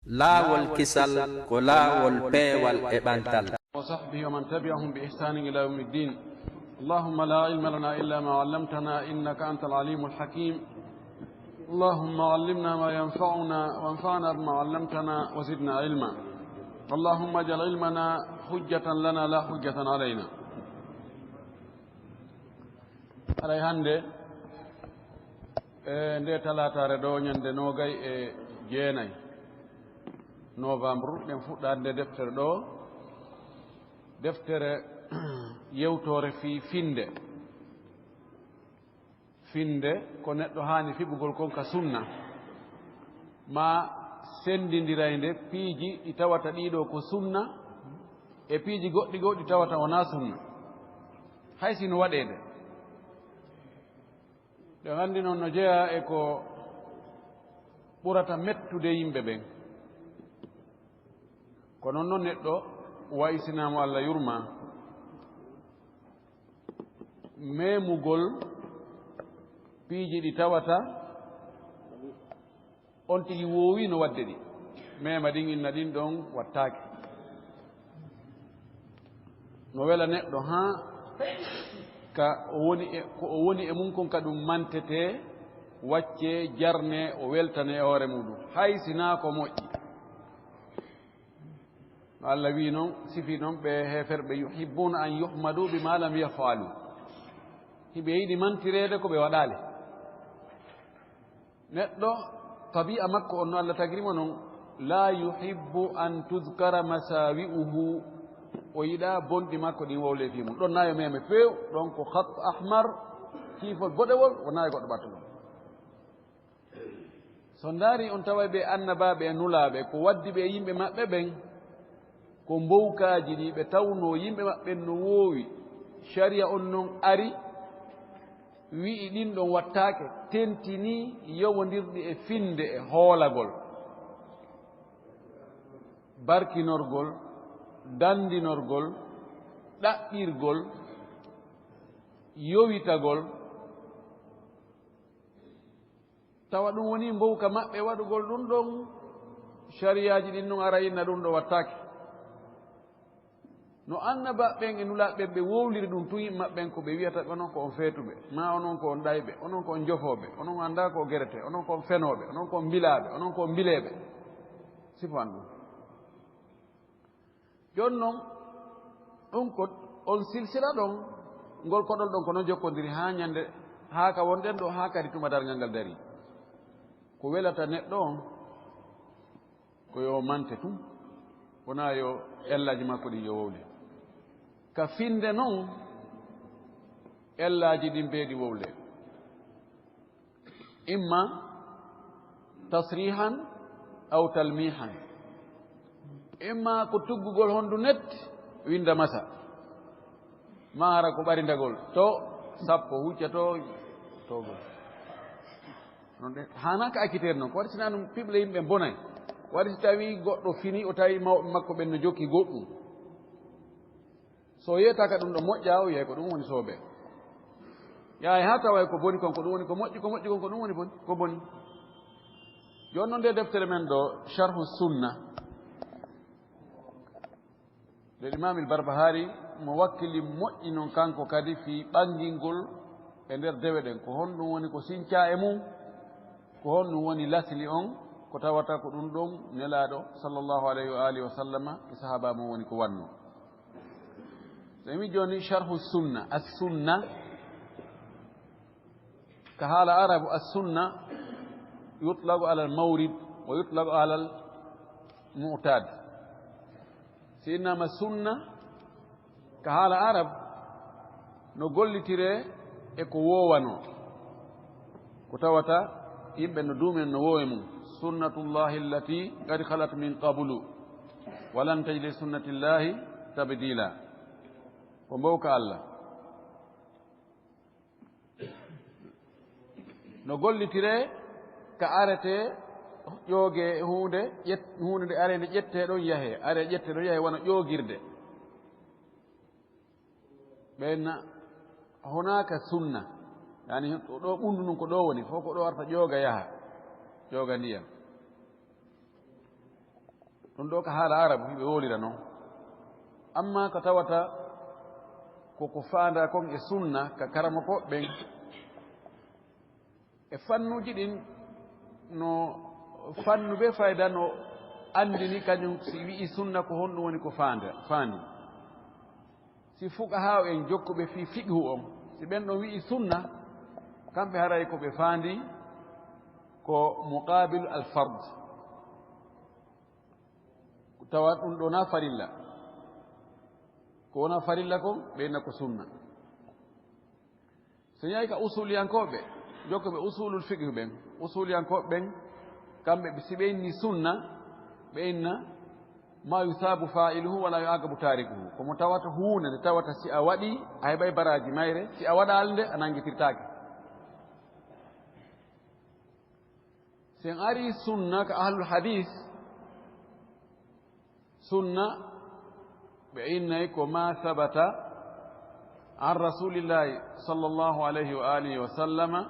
laawol kisal ko laawol peewal e ɓantal. وصحبه ومن تبعهم بإحسان إلى يوم الدين. اللهم لا علم لنا إلا ما علمتنا إنك أنت العليم الحكيم. اللهم علمنا ما ينفعنا وانفعنا بما علمتنا وزدنا علما. اللهم اجعل علمنا حجة لنا لا حجة علينا. على هندي nde talatare ɗo ñande nogay e jeenay novembre ɗen fuɗɗade deftere ɗo deftere yewtore fi finde ko neɗɗo haani fiɓugol kon ka sunna ma sendindirayde piiji ɗi tawata ɗiɗo ko sunna e piiji goɗɗi goɗɗi tawata wona sunna hay sino waɗede ɓe anndi noon no jeeya e ko ɓurata mettude yimɓe ɓen ko noon noon neɗɗo waysinamo Allah yurma memugol piiji ɗi tawata on tigi woowi no wadde ɗi mema ɗin inna ɗin ɗon wattaake no wela neɗɗo haa ko o woni e mum kon ka ɗum mantete wacce jarne o weltane e hoore muɗum hay sina ko moƴƴi no Allah wi noon sifi noon ɓe heferɓe yuhibbuna an yuhmadu bima lam yafalu hiɓe yiɗi mantirede ko ɓe waɗali neɗɗo tabi'a makko on no Allah tagirimo noon la yuhibbu an tuzkara masawi'uhu o yiɗa bonɗi makko ɗin wowleti mum ɗon nayo meme few ɗon ko khat ahmar kiifol boɗewol wonayi goɗɗo ɓattugol so ndaari on tawa ɓe annabaɓe e nulaɓe ko waddi ɓe yimɓe maɓɓe ɓen ko mbowkaji ɗi ɓe tawno yimɓe maɓɓen no woowi sharia on noon ari wi'i ɗin ɗon wattake tentini yowodirɗi e finde e hoolagol barkinorgol dandinorgol ɗaɓɓirgol yowitagol tawa ɗum woni mbowka maɓɓe waɗugol ɗum ɗon shariyaji ɗin ɗon ara inna ɗum ɗo wattake no annabaɓen e nulaɓen ɓe wowliri ɗum tun yimɓe maɓɓen ko ɓe wiyata onon ko on feetuɓe ma onon ko on ɗayɓe onon ko on jofoɓe onon anda ko gerete onon ko on fenoɓe onon ko on mbilaɓe onon ko on mbileɓe sifan ɗum joni noon ɗum ko on silsila ɗon ngol koɗol ɗon ko noon jokkodiri ha ñande ha ka wonɗen ɗo ha kadi tuma dargal ngal dari ko welata neɗɗo on ko yo mante tum wona yo ellaji makko ɗin yo wowle ka finde noon ellaji ɗin mbeeɗi wowle imma tasrihan aw talmihan imma ko tuggugol honndu net winda masa maara ko ɓarindagol to sappo hucca togol non ɗe hanaka accitére noon ko waɗi sina ɗum piɓle yimɓe bonay waɗi so tawi goɗɗo fini o tawi mawɓe makko ɓen no jokki goɗɗum so yeyata ka ɗum ɗo moƴƴa o yiyay ko ɗum woni soobe yahay ha taway ko boni kon ko ɗum woni ko moƴƴi kon ko ɗum woni ko boni joni noon nde deftere men ɗo charhu sunna de l'imam il barbahari mo wakkili moƴƴi noon kanko kadi fi ɓangingol e nder dewe ɗen ko honɗum woni ko sinca e mum ko honɗum woni lasli on ko tawata ko ɗum ɗon nelaɗo sallllahu alayhi wa alihi wa sallama e sahaba mum woni ko wanno so imi joni charhu sunna assunna ka haala arabu assunna yutlagu ala almawrid wa yutlagu ala almu'tad si innama sunna ka haala arab no gollitire e ko wowano ko tawata yimɓe no duumen no woowe mum sunnatullahi allati qad khalat min qablu walan tajid li sunnatillahi tabdila ko mbowka Allah no gollitire ka arete ƴooge hunde nde are nde ƴette ɗon yahe are ƴette ɗon yahe wona ƴoogirde ɓenna honaka sunna yani ɗo ɓundu num ko ɗo woni fof ko ɗo warta ƴooga yaha ƴooga ndiyam ɗum ɗo ka haala arabu ɓe wolira noon amma ko tawata koko faanda kon e sunna ka karama koɓɓen e fannuji ɗin no fannu ɓe fayda no andini kañum si wi'i sunna ko honɗum woni ko faandi si fuqaha en jokkuɓe fi fiqhu on si ɓen ɗon wi'i sunna kamɓe haray ko ɓe faandi ko muqabilu al fard tawa ɗum ɗo na farilla ko wona farilla kon ɓeyna ko sunna so yahi ka usuliyankoɓe jokkuɓe usulul fiqhu ɓen usuliyankoɓe ɓen kamɓe si ɓe inni sunna ɓe inna ma yusabu fa'iluhu wala yu'aqabu tarikuhu komo tawata huunde nde tawata si a waɗi a heɓay baraji mayre si a waɗal nde a nangitirtake si en ari sunna ka ahlul hadis sunna ɓe innay ko ma sabata an rasulillahi sallallahu alayhi wa alihi wa sallama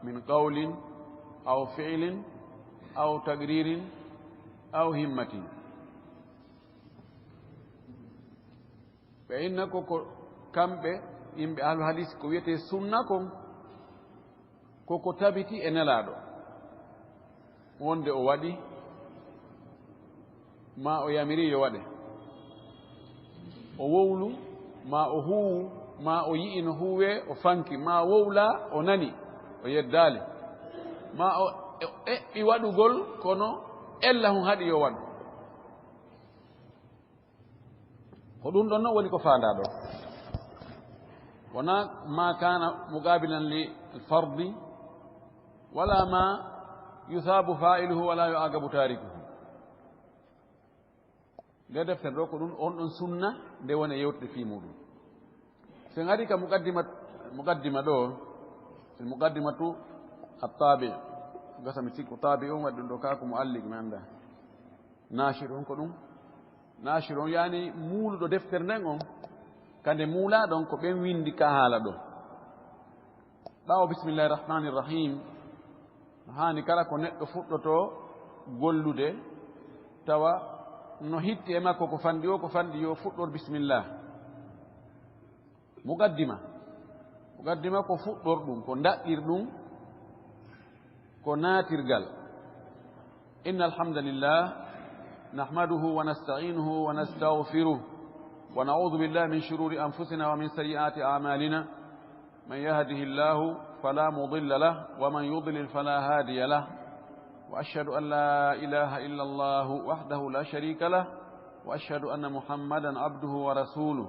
min qawlin aw fi'lin aw taqririn aw himmatin ɓe inna koko kamɓe yimɓe ahlu hadis ko wiyete sunna kon koko tabiti e nelaɗo wonde o waɗi ma o yamiri yo waɗe o wowlu ma o huwu ma o yi'i no huwe o fanki ma wowla o nani o yeddali ma o eɓɓi waɗugol kono ella hon haɗi yo waɗu ko ɗum ɗon noon woni ko faanda ɗo wona ma kana muqabilan li alfardi wala ma yusabu fa'iluhu wala yu'aqabu tarikuhu nde deftere ɗo ko ɗum on ɗon sunna nde woni yewtude fi muɗum sen ari ka muqaddima ɗo sen muqaddimatu attabi gasa mi sikku tabi on waɗi ɗum ɗo ka ko muallik mi anda nashir on ko ɗum nashir on yani muuluɗo deftere nden on kande muula ɗon ko ɓen windi ka haala ɗo ɓawo bisimillahi irrahmani irrahim hani kala ko neɗɗo fuɗɗoto gollude tawa no hitti e makko ko fanɗi yo fuɗɗor bisimillah muqaddima ko fuɗɗor ɗum ko daɗɗir ɗum ko naatirgal inna alhamdulillah nahmaduhu wa nasta'inuhu wa nastaghfiruh wa na'udhu billahi min shururi anfusina wa min sayyiati a'malina man yahdihillahu fala mudilla lahu wa man yudlil fala hadiya lahu wa ashhadu an la ilaha illa Allah wahdahu la sharika lahu wa ashhadu anna Muhammadan abduhu wa rasuluh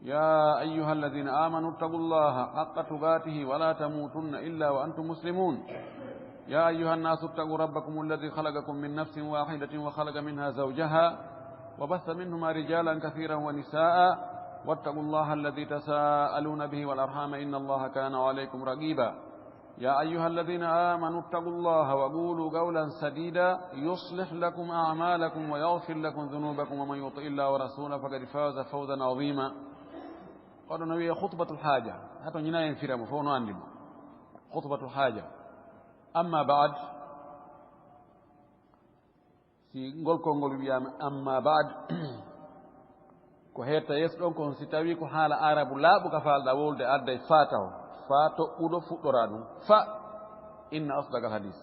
ya ayyuhalladhina amanu taqullaha haqqa tuqatih wa la tamutunna illa wa antum muslimun يا أيها الناس اتقوا ربكم الذي خلقكم من نفس واحدة وخلق منها زوجها وبث منهما رجالا كثيرا ونساء واتقوا الله الذي تساءلون به والأرحام إن الله كان عليكم رقيبا يا أيها الذين آمنوا اتقوا الله وقولوا قولا سديدا يصلح لكم أعمالكم ويغفر لكم ذنوبكم ومن يطع الله ورسوله فقد فاز فوزا عظيما قالوا نبي خطبة الحاجة حتى نينا فيرم فونو عندهم خطبة الحاجة amma ba'd si ngol kongol wiyama amma ba'd ko hetta yes ɗon kon si tawi ko haala arabu laaɓu ka falɗa wolde adda e fa taw fa toɓɓuɗo fuɗɗora ɗum fa inna asdaqa al hadis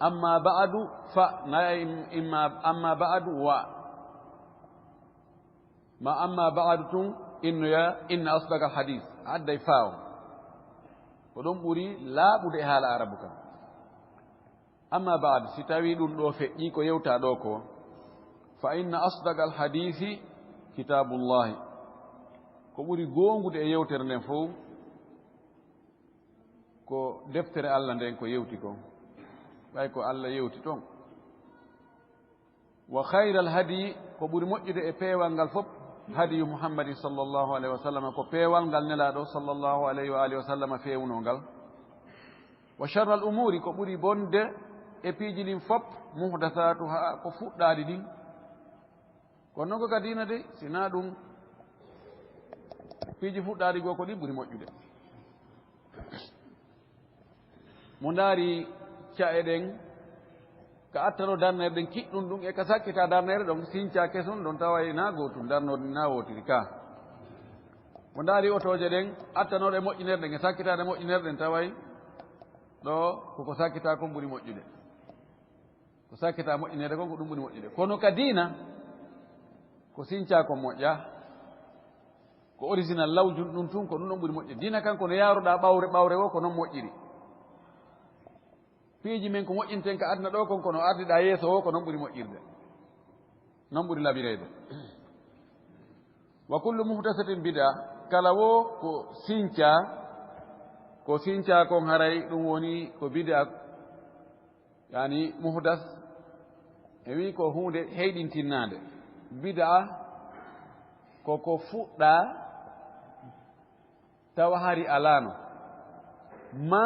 amma ba'du fa naya imma amma ba'du wa ma amma ba'du tun inna asdaqa al hadis adda e fa o ko ɗum ɓuri laaɓude e haala arabu kam amma ba'd si tawi ɗum ɗo feƴƴi ko yewta ɗo ko fa inna asdaqa al hadisi kitabullahi ko ɓuri gongude e yewtere nden fof ko deftere Allah nden ko yewti kon ɓay ko Allah yewti toon wa khayra al hadi ko ɓuri moƴƴude e peewal ngal fof hadiyu muhammadin sallllahu alayhi wa sallam ko peewal ngal nelaɗo sallllahu alayhi wa alihi wa sallam fewno ngal wa sharra al umuri ko ɓuri bonde e piiji ɗin fof muhdathatuha ko fuɗɗaɗi ɗin kono noon ko ka diina de sina ɗum piiji fuɗɗaɗi goo ko ɗin ɓuri moƴƴude mo ndaari ca'e ɗen ka attano darnerɗen kiɗɗum ɗum e ka sakkita darnere ɗon sinca kesum ɗon tawa na gotum darnoɗe na wotiri ka mo ndaari otoje ɗen attanoɗe moƴƴinerɗen e sakkitade moƴƴinerɗen taway ɗo koko sakkita kon ɓuri moƴƴude ko sakkita moƴƴinede kon ko ɗum ɓuri moƴƴude kono ka diina ko sinca kon moƴƴa ko original lawjum ɗum tun ko ɗum ɗon ɓuri moƴƴude diina kanko no yaaruɗa ɓawre o ko noon moƴƴiri piiji men ko moƴƴinten ka adna ɗo kon kono ardiɗa yeeso o ko noon ɓuri moƴƴirde noon ɓuri labirede wa kullu muhdasatin bida kala wo ko sinca kon haray ɗum woni ko bida yani muhdas e wi ko hunde heyɗintinnade bida koko fuɗɗa tawa hari alano ma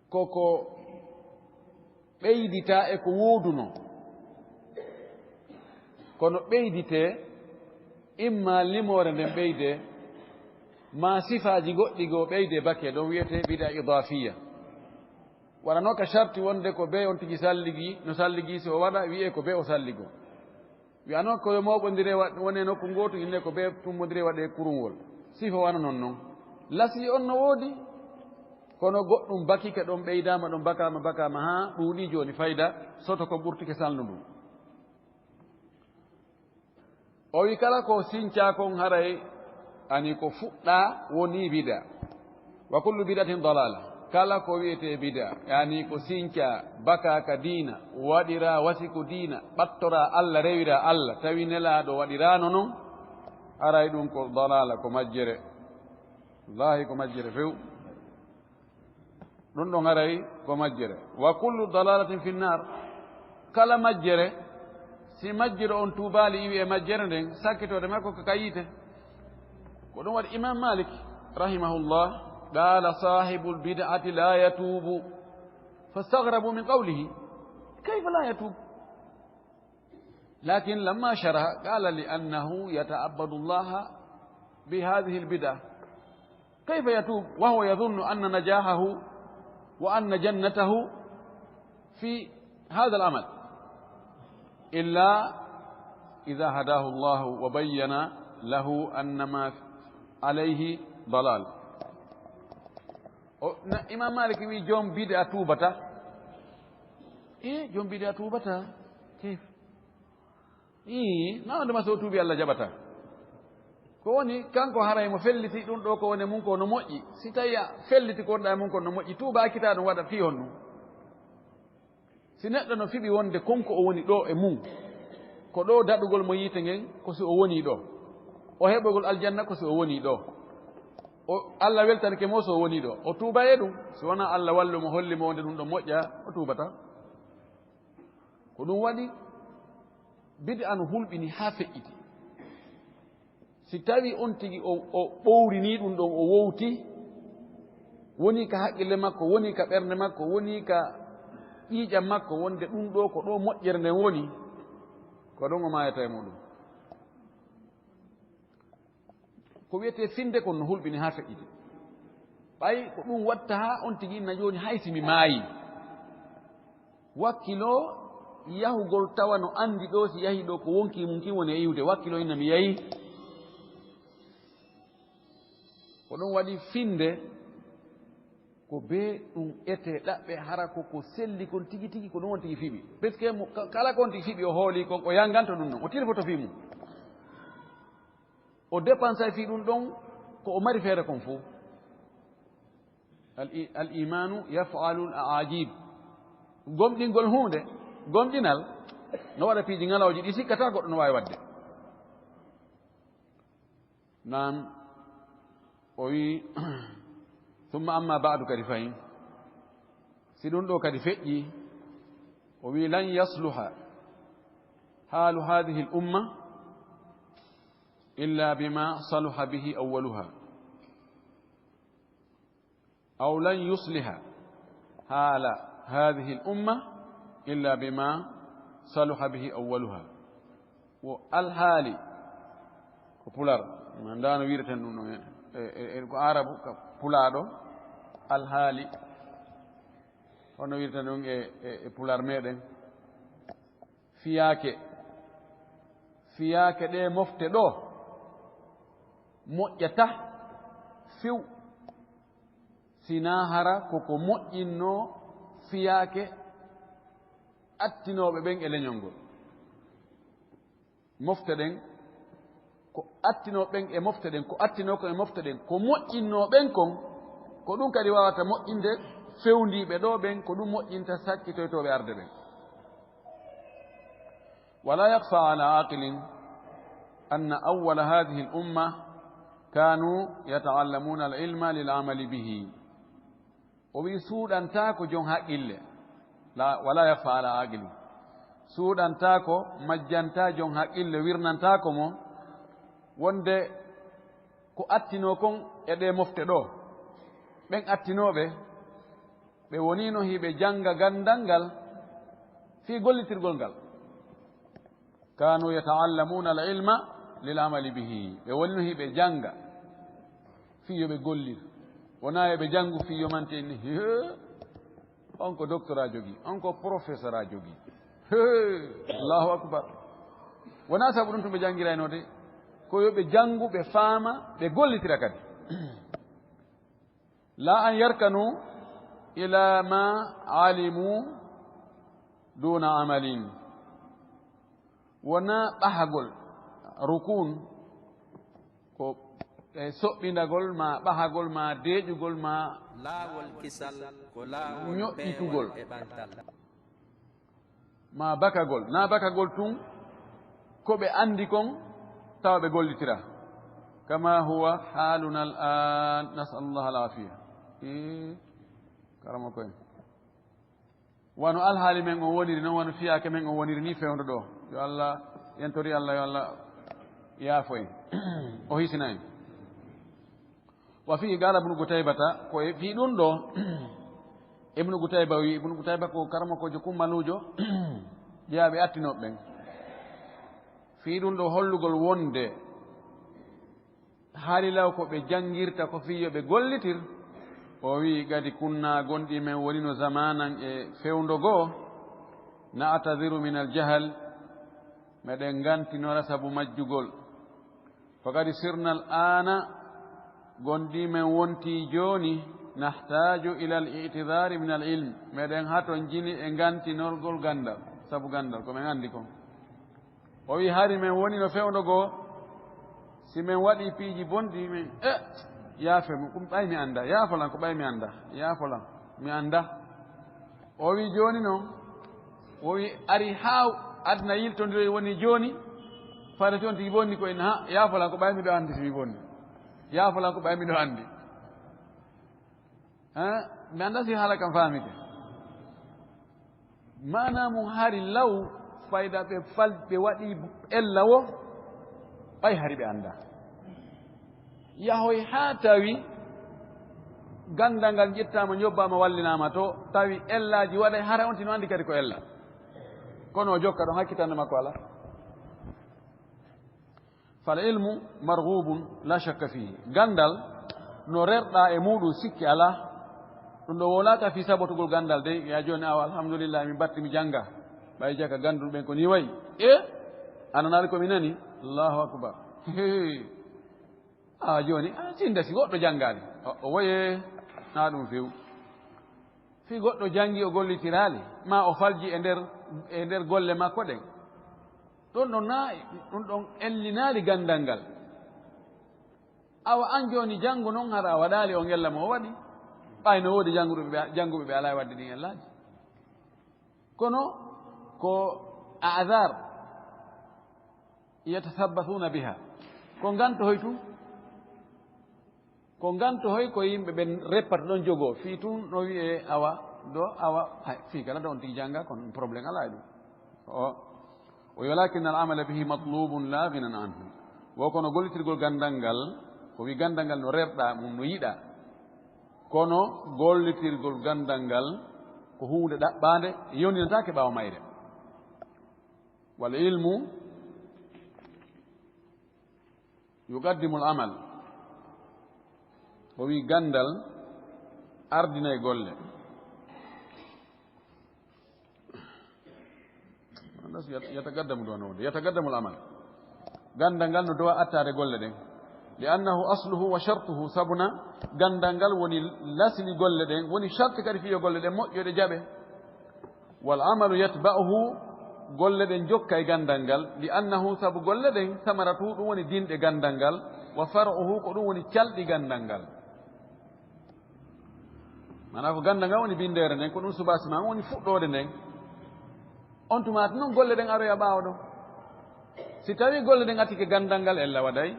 koko ɓeydita e ko wooduno kono ɓeydite imma limore nden ɓeyde ma sifaji goɗɗi goo ɓeyde bakke ɗon wiyete bida idafiya waɗano ka sharti wonde ko be on tigi salligi no salligi si o waɗa wiye ko be o salligo wiyano koye mawɓodire wone nokku ngotu inne ko be tummodire waɗe kurungol sifa wana non noon lasi on no woodi kono goɗɗum bakike ɗon ɓeydama ɗon bakama ha ɗuuɗi joni fayda soto ko ɓurtike salnu ndum o wi kala ko sinca kon haray ani ko fuɗɗa woni bida wa kullu bidatin dalala kala ko wiyete bida yani ko sinca baka ka diina waɗira wasiku diina ɓattora allah rewira allah tawi nelaɗo waɗirano noon haray ɗum ko dalala ko majjere wallahi ko majjere few ɗum ɗon haray ko majjere wa kullu dalalatin fi nnar kala majjere si majjere on tuubali iwi e majjere nden sakkitode makko ko kayite ko ɗum waɗi imam malik rahimahullah قال صاحب البدعة لا يتوب فاستغربوا من قوله كيف لا يتوب لكن لما شرح قال لأنه يتعبد الله بهذه البدعة كيف يتوب وهو يظن أن نجاحه وأن جنته في هذا العمل إلا إذا هداه الله وبين له أن ما عليه ضلال imam malik wi joom bide a tuubata joom bide a tuubata kef nawandema so tuubi allah jaɓata ko woni kanko haray mo felliti ɗum ɗo ko woni mum ko no moƴƴi si tawi a felliti ko wonɗa mum ko no moƴƴi tuuba akkita ɗum waɗa fi hon ɗum si neɗɗo no fiɓi wonde konko o woni ɗo e mum ko ɗo daɗugol mo yiite ngen ko si o woni ɗo o heɓogol aljanna ko si o woni ɗo o allah weltanike mo so o woni ɗo o tuuba e ɗum so wona allah wallu mo holli mo wonde ɗum ɗo moƴƴa o tuubata ko ɗum waɗi bid'a no hulɓini haa feƴƴiti si tawi on tigi o ɓowrini ɗum ɗon o wowti woni ka haqqille makko woni ka ɓernde makko woni ka ƴiiƴam makko wonde ɗum ɗo ko ɗo moƴƴere nden woni ko ɗon o mayata e muɗum ko wiyete finde kon no hulɓini haa feƴƴiti ɓay ko ɗum watta haa on tigi inna jooni hay simi maayi wakkilo yahugol tawa no anndi ɗo si yahi ɗo ko wonki mum kin woni e yiwde wakkilo inna mi yahi ko ɗum waɗi finde ko be ɗum ete ɗaɓɓe hara koko selli kon tigi tigi ko ɗum on tigi fiɓi par ce que kala kon tigi fiɓi o hooli kon o yanganto ɗum ɗon o tirfoto fi mum o dépensa fi ɗum ɗon ko o mari feere kon fof al imanu yafalu l aajib gomɗingol hunde gomɗinal no waɗa piiji ngalawji ɗi sikkata goɗɗo no wawi wadde nan o wi thumma amma ba'du kadi fayin si ɗum ɗo kadi feƴƴi o wi lan yasluha halu hadihi l umma إلا بما صلح به أولها أو لن يصلح حال هذه الأمة إلا بما صلح به أولها والحالي كبولار من دان ويرتن العرب كبولارو الحالي hono wirta ɗum e pular meɗen fiyaake ɗe mofte ɗo moƴƴata few sina hara koko moƴƴinno fiyaake attinoɓe ɓen e leñol ngol mofte ɗen ko attino ɓen e mofte ɗen ko attino ko e mofte ɗen ko moƴƴinno ɓen kon ko ɗum kadi wawata moƴƴinde fewndiɓe ɗo ɓen ko ɗum moƴƴinta sakkitoytoɓe arde ɓen wala yakfa ala aqilin anna awwala hadihi l umma kanu yata'allamuna al ilma lil amali bihi o wi suuɗantako jon haqqille wala yakfa ala aqilin suuɗantako majjanta jon haqqille wirnantako mo wonde ko attino kon e ɗe mofte ɗo ɓen attinoɓe ɓe wonino hiɓe janga gandal ngal fi gollitirgol ngal kanu yata'allamuna al ilma lil amali bihi ɓe wonino hiɓe janga fiyo ɓe gollir wona eɓe jangu fiyo manteni on ko docteur a jogui on ko professeur a jogui allahu akbar wona sabu ɗum to ɓe jangirayno de ko yoɓe jangu ɓe faama ɓe gollitira kadi la an yarkanu ila ma alimu duna amalin wona ɓahagol rukun ko soɓɓindagol ma ɓahagol ma deƴugol ma laawol kisal ko laawol ñoƴƴitugol e ɓantal ma bakagol na bakagol tun ko ɓe andi kon tawa ɓe gollitira kama huwa haluna al an nasalullah al afia karama koye wano alhaali men o woniri noon wano fiyake men o woniri ni fewndo ɗo yo allah yentori allah yo allah yaafo en o hisina en wa fii qala ibnu gutaybata koye fi ɗum ɗo ibnu gutayba wi ibnu gutayba ko karama kojo kummanujo jeeyaɓe attinoɓe ɓen fii ɗum ɗo hollugol wonde haali law ko ɓe jangirta ko fiyo ɓe gollitir o wi gadi kunna gonɗi men wonino zamanan e fewndo goo na'tadiru min aljahal meɗen gantinora sabu majjugol ko kadi sirna al ana gonɗi men wonti joni nahtaju ila al i'tidari min al ilm meɗen haton jini e gantinorgol gandal sabu gandal ko men andi kon o wi hari men woni no fewndo goo si men waɗi piiji bonɗi men yaafe ɗum ɓay mi annda yaafolan ko ɓay mi annda yaafolan mi annda o wi jooni noon o wi ari haa adna yiltondiroy woni jooni farati on tigi bonni ko en ha yaafolan ko ɓay miɗo anndi si mi bonni yaafolan ko ɓay miɗo anndi mi annda si haala kam faamike mana mum hari law fayda ɓe waɗi ella wo ɓay hari ɓe annda yahoy haa tawi gandal ngal ƴettama ñobbama wallinama to tawi ellaji waɗay hara on tino andi kadi ko ella kono o jokka ɗon hakkitande makko ala fal ilmu marghubun la shakka fihi gandal no rerɗa e muɗum sikki ala ɗum ɗo wolata fi sabotugol gandal de ya joni awa alhamdulillah min batti mi janga ɓay jaka gandul ɓen ko ni wayi ananali komi nani allahu akbar joni sinda si goɗɗo janngani o woye na ɗum few fi goɗɗo jangi o gollitirali ma o falji e nder golle makko ɗen ɗon ɗon na ɗum ɗon ellinali gandal ngal awa an joni janngo noon hara a waɗali o ngella mo o waɗi ɓay no woodi jannguɓe ɓe ala e wadde ɗin ellaji kono ko adar yatathabbathuna biha ko ganto hoy tun ko ganto hoy ko yimɓe ɓen reppata ɗon jogoo fii tun no wiye awa ɗo awa fii kala ɗo on tigi jannga kono probléme ala e ɗum o walakin al amala bihi matlubun la ginan anhu wo kono gollitirgol gandal ngal ko wi gandal ngal no rerɗa mum no yiɗa kono gollitirgol gandal ngal ko hunde ɗaɓɓande yewninatake ɓaawa mayre wal ilmu yuqaddimu al amal o wi gandal ardina e golle الناس يتقدم دونه يتقدم العمل غاندانغال نو دوا اتاري غول دين لانه اصله وشرطه سبنا غاندانغال وني لاسلي غول دين وني شرط كاري في غول دين مو يودي جابه والعمل يتبعه غول دين جوكاي غاندانغال لانه سب غول دين ثمرته دو وني دين دي غاندانغال وفرعه كو دو وني تشالدي غاندانغال mana ko gandangal woni bindere nden ko dum subasma woni fuddode nden on tumat non golle den aro ya bawdo si tawi golle den atike gandangal ella waday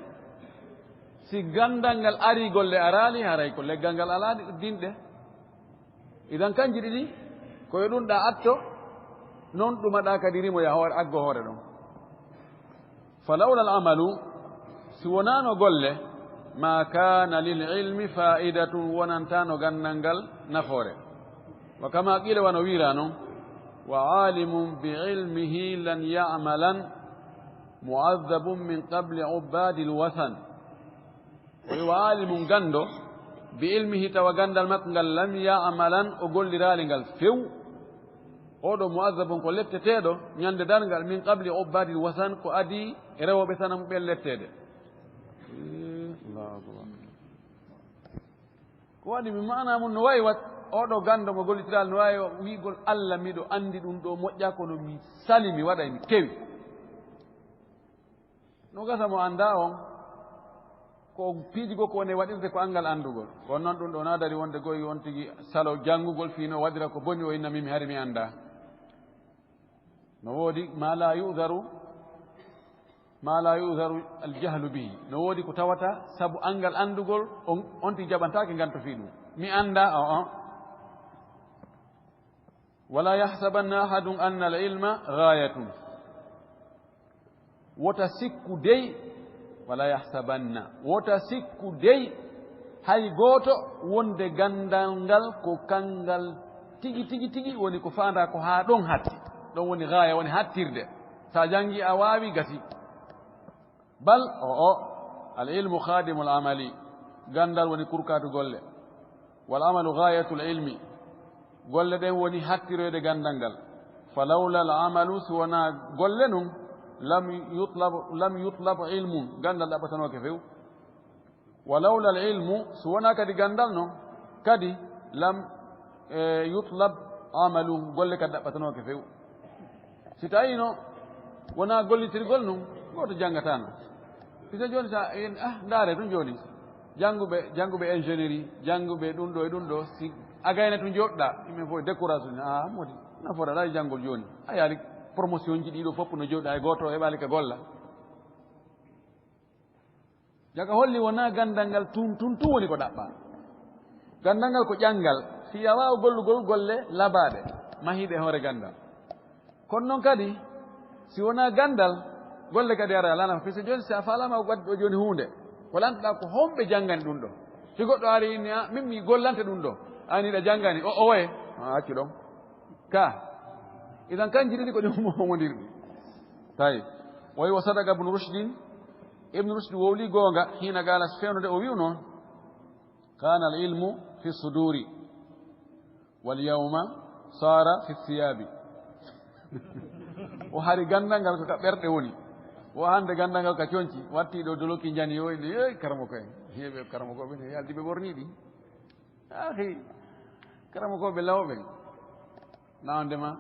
si gandangal ari golle arali haray ko leggal aladi dinde idan kanji didi ko yodun da atto non dumada kadirimo ya hore aggo hore don falawla al amalu si wonano golle ما كان للعلم فائدة وننتانو غننغل نفوره وكما قيل ونويرانو وعالم بعلمه لن يعملا معذب من قبل عباد الوثن وعالم غندو بعلمه توغندل متنغل لم يعملا وقول لرالنغل فيو odo muazzabun ko lettetedo nyande dargal min qabli ubadil wasan ko adi rewobe tanam be lettede ko waɗi mi mana mum no wawi wat oɗo gando mo gollitiral no wawi wigol Allah miɗo andi ɗum ɗo moƴƴa kono mi sali mi waɗa mi kewi no gasa mo anda on ko piiji go ko woni waɗirde ko angal andugol kono noon ɗum ɗo na dari wonde goyi on tigi salo janngugol fino waɗira ko boni o inna mi hari mi anda no woodi ma la yu'dharu al-jahlu bihi no wodi ko tawata sabu angal andugol on ti jabantake ganto fi dum mi anda wala yahsabanna ahadun anna al-ilma ghayatun wota sikku dey wala yahsabanna wota sikku dey hay goto wonde gandangal ko kangal tigi woni ko faanda ko ha don hatti don woni ghaya woni hattirde sa jangi a wawi gati bal العلم خادم العمل غندال وني كركاتو غوله والعمل غايه العلم غوله دي وني حتيرede غندانغال فلولا العمل سونا غولنم لم يطلب علم غندال دبتانو كفيو ولولا العلم سونا كدي غندال نو كدي لم يطلب عمل غوله كدبتانو كفيو سيتاينو wona gollitirgol non goto jangatano pisa joni sa ndaare ɗum joni jangguɓe ingénierie jangguɓe ɗum ɗo e ɗum ɗo si a gayna to joɗɗa yimɓe fof décourage modi nafoɗa ɗa janggol joni a yaari promotion ji ɗiɗo fof no joɗɗa e goto heɓali ka golla jaga holli wona gandal ngal tun woni ko ɗaɓɓa gandal ngal ko ƴangal si a wawa gollugol golle labaɗe mahiɗe hoore gandal kono noon kadi si wona gandal golle kadi ara alana parce que joni si a falama waddi ɗo joni hunde ko lantoɗa ko homɓe janggani ɗum ɗo si goɗɗo ari inni min mi gollante ɗum ɗo aniɗa janggani o waye accu ɗon ka idan kanji ɗiɗi ko ɗi momodirɗi tawi wayi wa sadaka ibnu rushdi wowli goonga hina gala fewnude o wiw noon kana al ilmu fi suduri wal yawma sara fi thiyabi o hari gandal ngal ko ka ɓerɗe woni o hande gandal ngal ka coñci watti ɗo doloki jani yoyde karamo ko en heɓe karamo koɓe ne yaldi ɓe ɓorniɗi ahi karamo koɓe lawɓe nawdema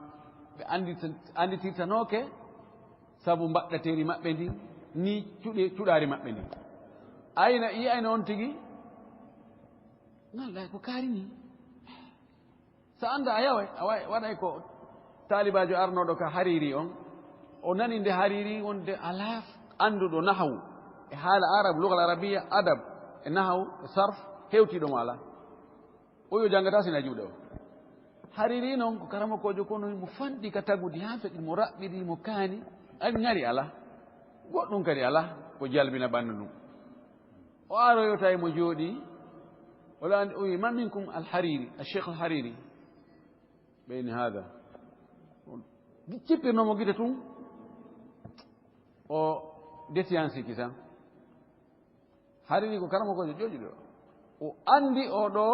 ɓe anditirtanoke sabu mbaɗɗateri maɓɓe ndi ni cuɗari maɓɓe ndi ayina on tigi ngalɗa ko kaari ni sa anda a yaway waɗay ko talibajo arnoɗo ka hariri on o nani nde hariri wonde ala anduɗo nahawu e haala arab lugal arabia adab e nahawu e sarf hewtiɗomo ala o yo janggata sina juuɗe o hariri noon ko karamakojo kono mo fanɗi ka tagudi ha feɗi mo raɓɓiri mo kaani ani ngari ala goɗɗum kadi ala ko jalbina ɓandu ɗum o aroyota e mo jooɗi wala andi o wi ma minkum alhariri alcheikh alhariri ɓeyni hada cippirnomo gite tun o défianceki tan hariri ko karamakojo jooɗi ɗo o andi oɗo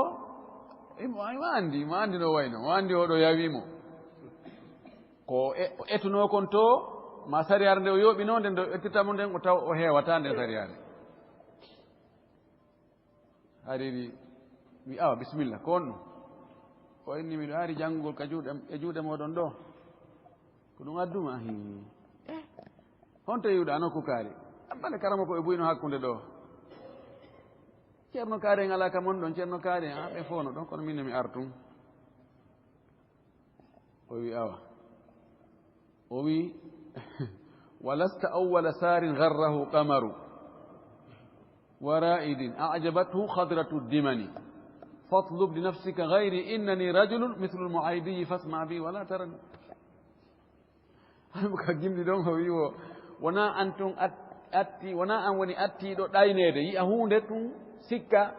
mo andi no wayno o andi oɗo yawimo ko etuno kon to ma sariyare nde o yooɓino nde ndo ettitamo nden o taw o heewata nden sariyare hariri mi awa bisimilla ko on ɗum o inni miɗo ari janngugol ka juuɗe moɗon ɗo ko ɗum adduma honto yiwɗa nokku kaari ambale karama ko ɓe buyino hakkunde ɗo ceerno kaari en ala ka mon ɗon ceerno kaari en ɓe foono ɗon kono minne mi artum o wi awa o wi walasta awwala sarin garrahu qamaru ورائد أعجبته خضرة الدمن فاطلب لنفسك غيري إنني رجل مثل المعايدي فاسمع بي ولا ترني المكجم دون هو ونا أنتم أتي ونا أنوني أتي دو داينيدي يهوندتم سكة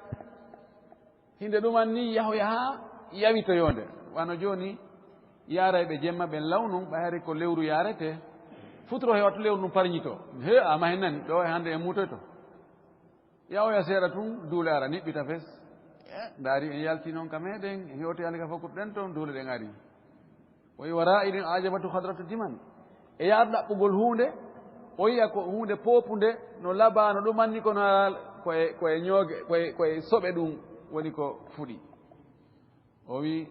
هند دوماني يهو يها يبيتو يونde wano joni yaarayɓe jemma ɓen lawnu ɓayari ko lewru yarete futuro hewata lewru ndu parñito he ama hen nani ɗo e hande e mutoyto yawoya seeɗa tun duule ara niɓɓita fes ndaari en yalti noon ka meɗen en hewti hande ka fokkuto ɗen toon duule ɗen ari o wi wara iɗin ajabatu hadratu diman e yaar ɗaɓɓugol hunde o yiya ko hunde popude no laba no ɗumanni kono koye ñooge koye soɓe ɗum woni ko fuɗi o wi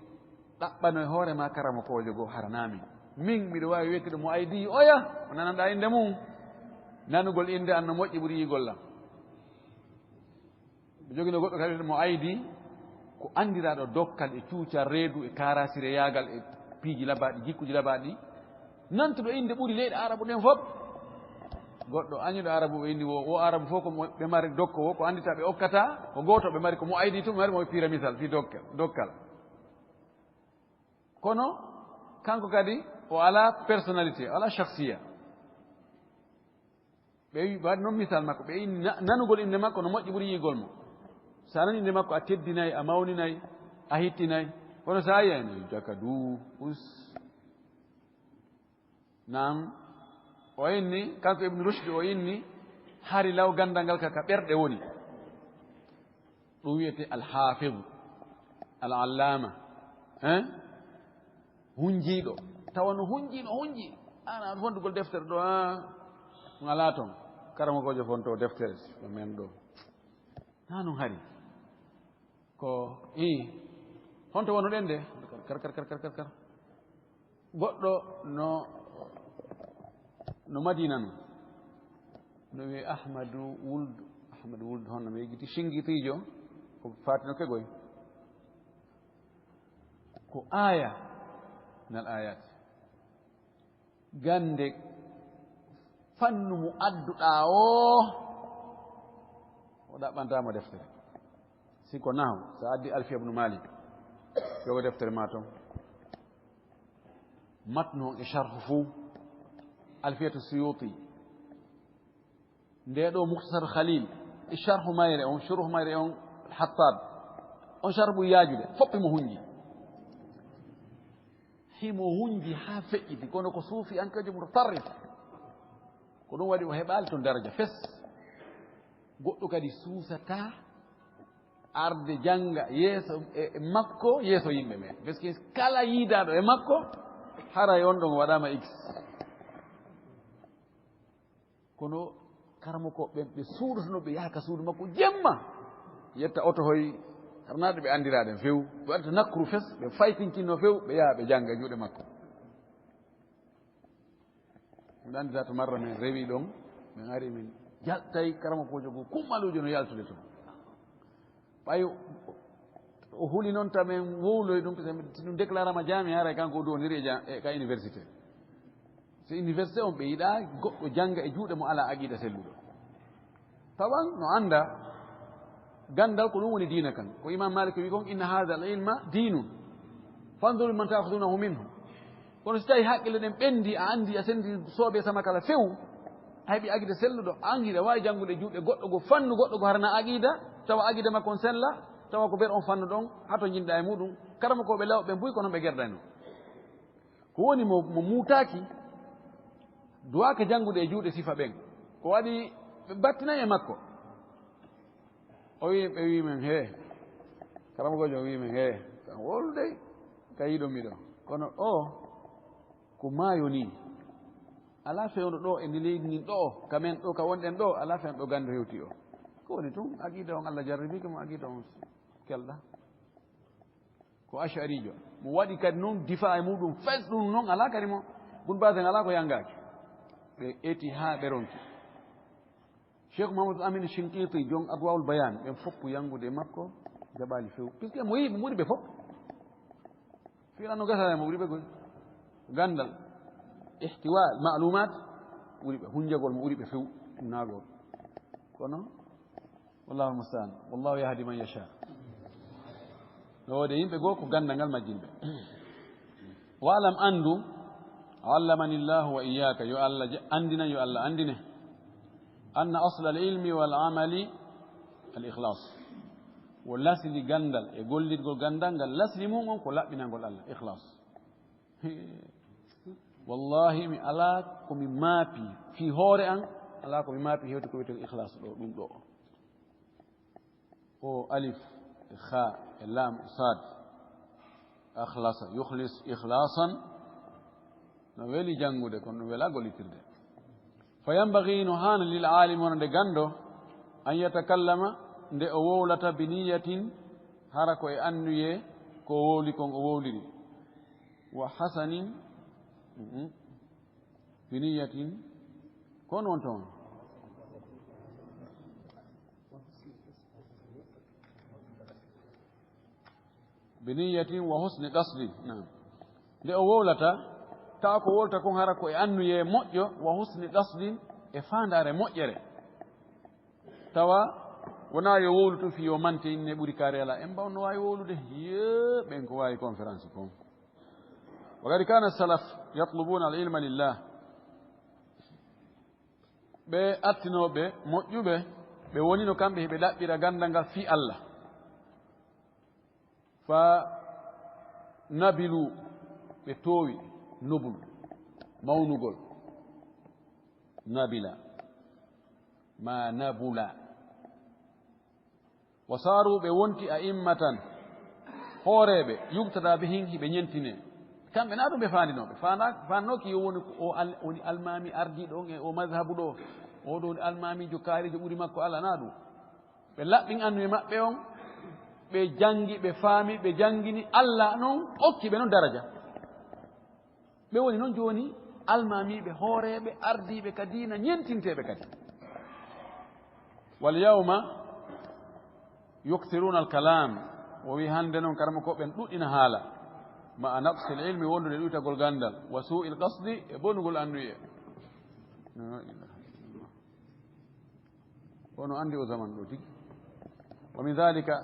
ɗaɓɓano e hoore ma karama kojo goo haranami min miɗo wawi wekkiɗo mo aydi oya o nananɗa inde mum nanugol inde an no moƴƴi ɓuuri yigollam ɓe jogino goɗɗo kadi mo aydi ko andiraɗo dokkal e cuucal reedu e karasire yaagal e piiji labaɗi jikkuji labaɗi nantuɗo inde ɓuuri leyɗe arabu ɗen fof goɗɗo añuɗo arabu ɓe indi o arabu fof ko ɓe mari dokko o ko andita ɓe okkata ko goto ɓe mari ko mo aydi tum ɓe mari mo pira misal fi dokkal kono kanko kadi o ala personnalité o ala chahsiya ɓe wi waɗi noon misal makko ɓe inni nanugol inde makko no moƴƴi ɓuuri yigol mo sa nani inde makko a teddinayi a mawninayi a hittinayi kono sa yi ene jaka du us nam o inni kanko ibnu rushdi o inni hari law gandal ngal kaka ɓerɗe woni ɗum wiyete alhafid al allama hunjiiɗo tawa no hunji ana fondugol deftere ɗo ngala toon karama kojo fonto deftere ɗo men ɗo na noon hari ko honto wonoɗen de kar goɗɗo no madina no wiye ahmadou wuld honno mi yejjiti singitiijo ko fatino kegoy ko aya nal ayat gande fannu mo adduɗa o ɗaɓɓantamo deftere siko nahu sa addi alfiya ibnu malik yogo deftere ma toon matnu on e sharhu fou alfiyatu suyuti nde ɗo muhtasar khalil e sharhu mayre on shuruh mayre on hattab on sharhu yaajude foppimo hunji himo hunji ha feƴƴiti kono ko suufi an kadi mutatarrif ko ɗum waɗi o heɓali toon daraja fes goɗɗo kadi suusata arde janga yeeso e makko yeeso yimɓe ɓen par ce que kala yiidaɗo e makko haray on ɗon waɗama x kono karamo ko ɓe suuɗotono ɓe yaha ka suudu makko jemma yetta oto hoy harnaɗo ɓe andiraɗen few ɓe waɗata nakkuru fes ɓe faytinkinno few ɓe yaha ɓe janga juuɗe makko min andira to marra men rewi ɗon min ari min jaltay karama kojo go kummalujo no yaltude toon ɓay o huuli noon tamen wowloy ɗum si ɗum déclarama jami haray kanko o duwoniri e ka université so université on ɓe yiɗa goɗɗo janga e juuɗe mo ala aqida selluɗo tawan no anda gandal ko ɗum woni diina kan ko imam malik wi kon inna hada al ilma dinun fanduru man tahudunahu minhu kono so tawi haqqille ɗen ɓendi a andi a sendi sooɓe sama kala few a heeɓi aqida selluɗo an hiɗa wawi janngude juuɗe goɗɗo go fannu goɗɗo go harana aqida tawa aqida makko on sella tawa ko ber on fannu ɗon hato jinɗa e muɗum karama koɓe law ɓe mbuyi ko noon ɓe gerdano ko woni mo muutaki duwaka janngude e juuɗe sifa ɓen ko waɗi ɓe battinayi e makko o wi ɓe wimen he karama gojo wimen he kan wolude ka yiɗomi ɗo kono o ko maayo ni ala fewno ɗo e ndi leydi ndin ɗo kamen ɗo ka wonɗen ɗo ala fen ɗo gando hewti o ko woni tun aqida on Allah jarribike mo aqida on kelɗa ko asharijo mo waɗi kadi noon difa e muɗum fes ɗum noon ala kadi mo bun basen ala ko yangaki ɓe eti ha ɓeronki cheikh mamadou amin shinkiti jon adwawul bayan ɓen foppu yangude e makko jaɓali few puisque mo yiɓe ɓuri ɓe fof fiirano gasane mo ɓuri ɓe goy gandal ihtiwa malumat ɓuri ɓe hunjagol mo ɓuri ɓe few nagol kono wallahu mustaan wallahu yahdi man yasha ɗowode yimɓe goo ko gandal ngal majjinɓe wa alam andu allamani llahu wa iyaka yo allah andina yo allah andine anna asla al ilmi wal amali al ikhlas wo lasli gandal e gollirgol gandal ngal lasli mum on ko laɓɓinangol allah ikhlas wallahi mi ala komi maapi fi hoore an ala komi maapi hewde ko wiyete ikhlas ɗo ɗum ɗo o alif e kha e lam e sad akhlasa yukhlis ikhlasan no weli jangude kono no wela gollitirde fa yambagi no hana lil alimi wonde gando an yatakallama nde o wowlata bi niyatin hara ko e annuye ko wowli kon o wowliri wa hasanin bi niyatin kon won toon bi niyatin wa husni qasdi nam nde o wowlata tawa ko wolta kon hara ko e annuye moƴƴo wa husni qasdi e fandare moƴƴere tawa wona yo wowluto fi yo mante inne ɓuri kaare ala en mbawno wawi wowlude ye ɓen ko wawi conférence kon wa kadi kana salaf yatlubuna al ilma lillah ɓe attinoɓe moƴƴuɓe ɓe wonino kamɓe heɓe ɗaɓɓira gandal ngal fi Allah fa nabilu ɓe toowi nobul mawnugol nabila ma nabula wa saaru ɓe wonti a immatan hooreɓe yubtada be hin hiɓe ñentine kamɓe na ɗum ɓe fandinoɓe fannoki yo woni woni almami ardiɗo on e o madhabu ɗo oɗo woni almamijo kaarijo ɓuri makko Allah na ɗum ɓe laɓɓin annu e maɓɓe on ɓe jangi ɓe faami ɓe jangini Allah noon okki ɓe noon daraja ɓe woni noon joni almamiɓe hooreɓe ardiɓe ka diina ñentinteɓe kadi wal yawma yukthiruna al kalam o wi hande noon karama ko ɓen ɗuɗɗina haala ma naqsi l ilmi wondude ɗuytagol gandal wa su'i l qasdi e bonugol anduye wono andi o zaman ɗo tigi wa min dhalika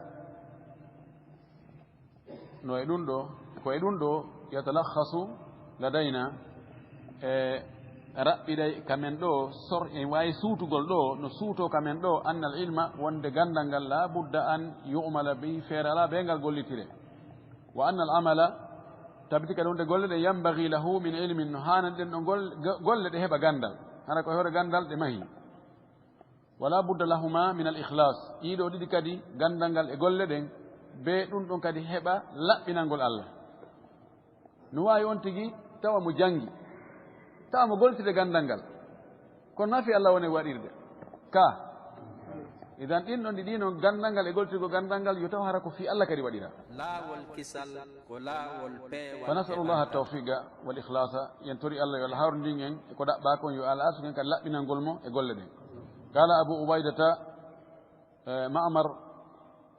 no e ɗum ɗo ko e ɗum ɗo yatalakhasu ladayna e raɓɓiɗay kamen ɗo e wawi suutugol ɗo no suuto kamen ɗo anna al ilma wonde gandal ngal la budda an yu'mala bi feere ala be ngal gollitire wa anna al amala tabiti kadi wonde golle ɗe yambagi lahu min ilmin no hanani ɗen ɗo golle ɗe heɓa gandal hana ko hewre gandal ɗe mahi wala budda lahuma min al ikhlas ɗiɗo ɗiɗi kadi gandal ngal e golle ɗen be ɗum ɗon kadi heɓa laɓɓinalngol Allah no wawi on tigui tawa mo jangi tawa mo goltide gandal ngal kono nafi Allah woni waɗirde ka idan ɗin ɗon ɗi ɗino gandal ngal e goltirgo gandal ngal yo taw hara ko fi Allah kadi waɗira laawol kisal ko laawol peewal fa nasalullah tawfiqa wal ikhlasa yen tori Allah yo Allah hawrindin en ko ɗaɓɓa kon yo Allah arsuken kadi laɓɓinalngol mo e golle ɗen qala abu ubaydata ma'mar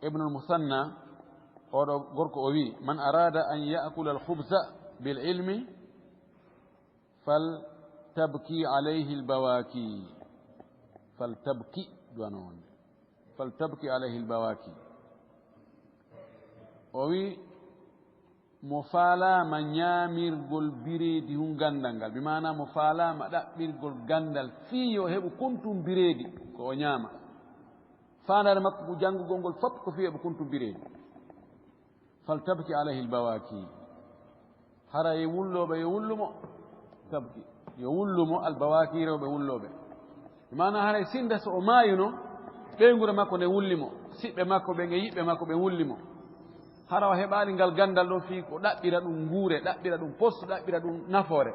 ibnu al musanna oɗo gorko o wi man arada an ya'kula al khubsa bil ilmi fal tabki alayhi al bawaki fal tabki duwano wonde fal tabki alayhi al bawaki o wi mo faalama ñaamirgol bireedi hun gandal ngal bi mana mo faalama ɗaɓɓirgol gandal fii yo heɓu kuntum bireedi ko o ñaama fandare makko ko janngugol ngol fof ko fii heɓu kuntum bireedi fal tabki alayhi al bawaki hara ye wulloɓe yo wullumo tabki yo wullumo al bawaki rewɓe wulloɓe bi mana haray sinda so o maayino ɓeygure makko nde wullimo siɓɓe makko ɓe nge yiɓɓe makko ɓe wullimo hara o heɓaali ngal gandal ɗon fii ko ɗaɓɓira ɗum nguure ɗaɓɓira ɗum poste ɗaɓɓira ɗum nafoore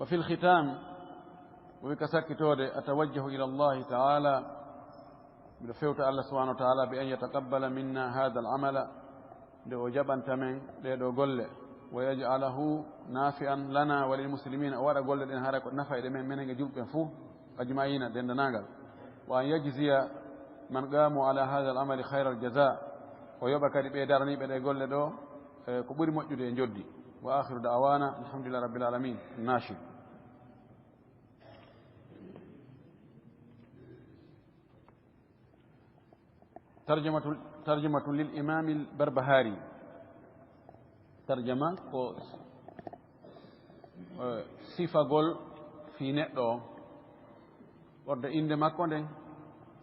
وفي الختام وبكسكتود أتوجه إلى الله تعالى بفوت الله سبحانه وتعالى بأن يتقبل منا هذا العمل لوجبا تمن لدوغل ويجعله نافعا لنا وللمسلمين أولا قول لنا هذا نفع من جلب فوه أجمعين دندناغل وأن يجزي من قاموا على هذا العمل خير الجزاء ويبقى بيدارني بيقول له كبير موجود جدي وآخر دعوانا الحمد لله رب العالمين. الناشد. ترجمة للإمام البربهاري. ترجمة صفة قول في نقطة ورد إند مكون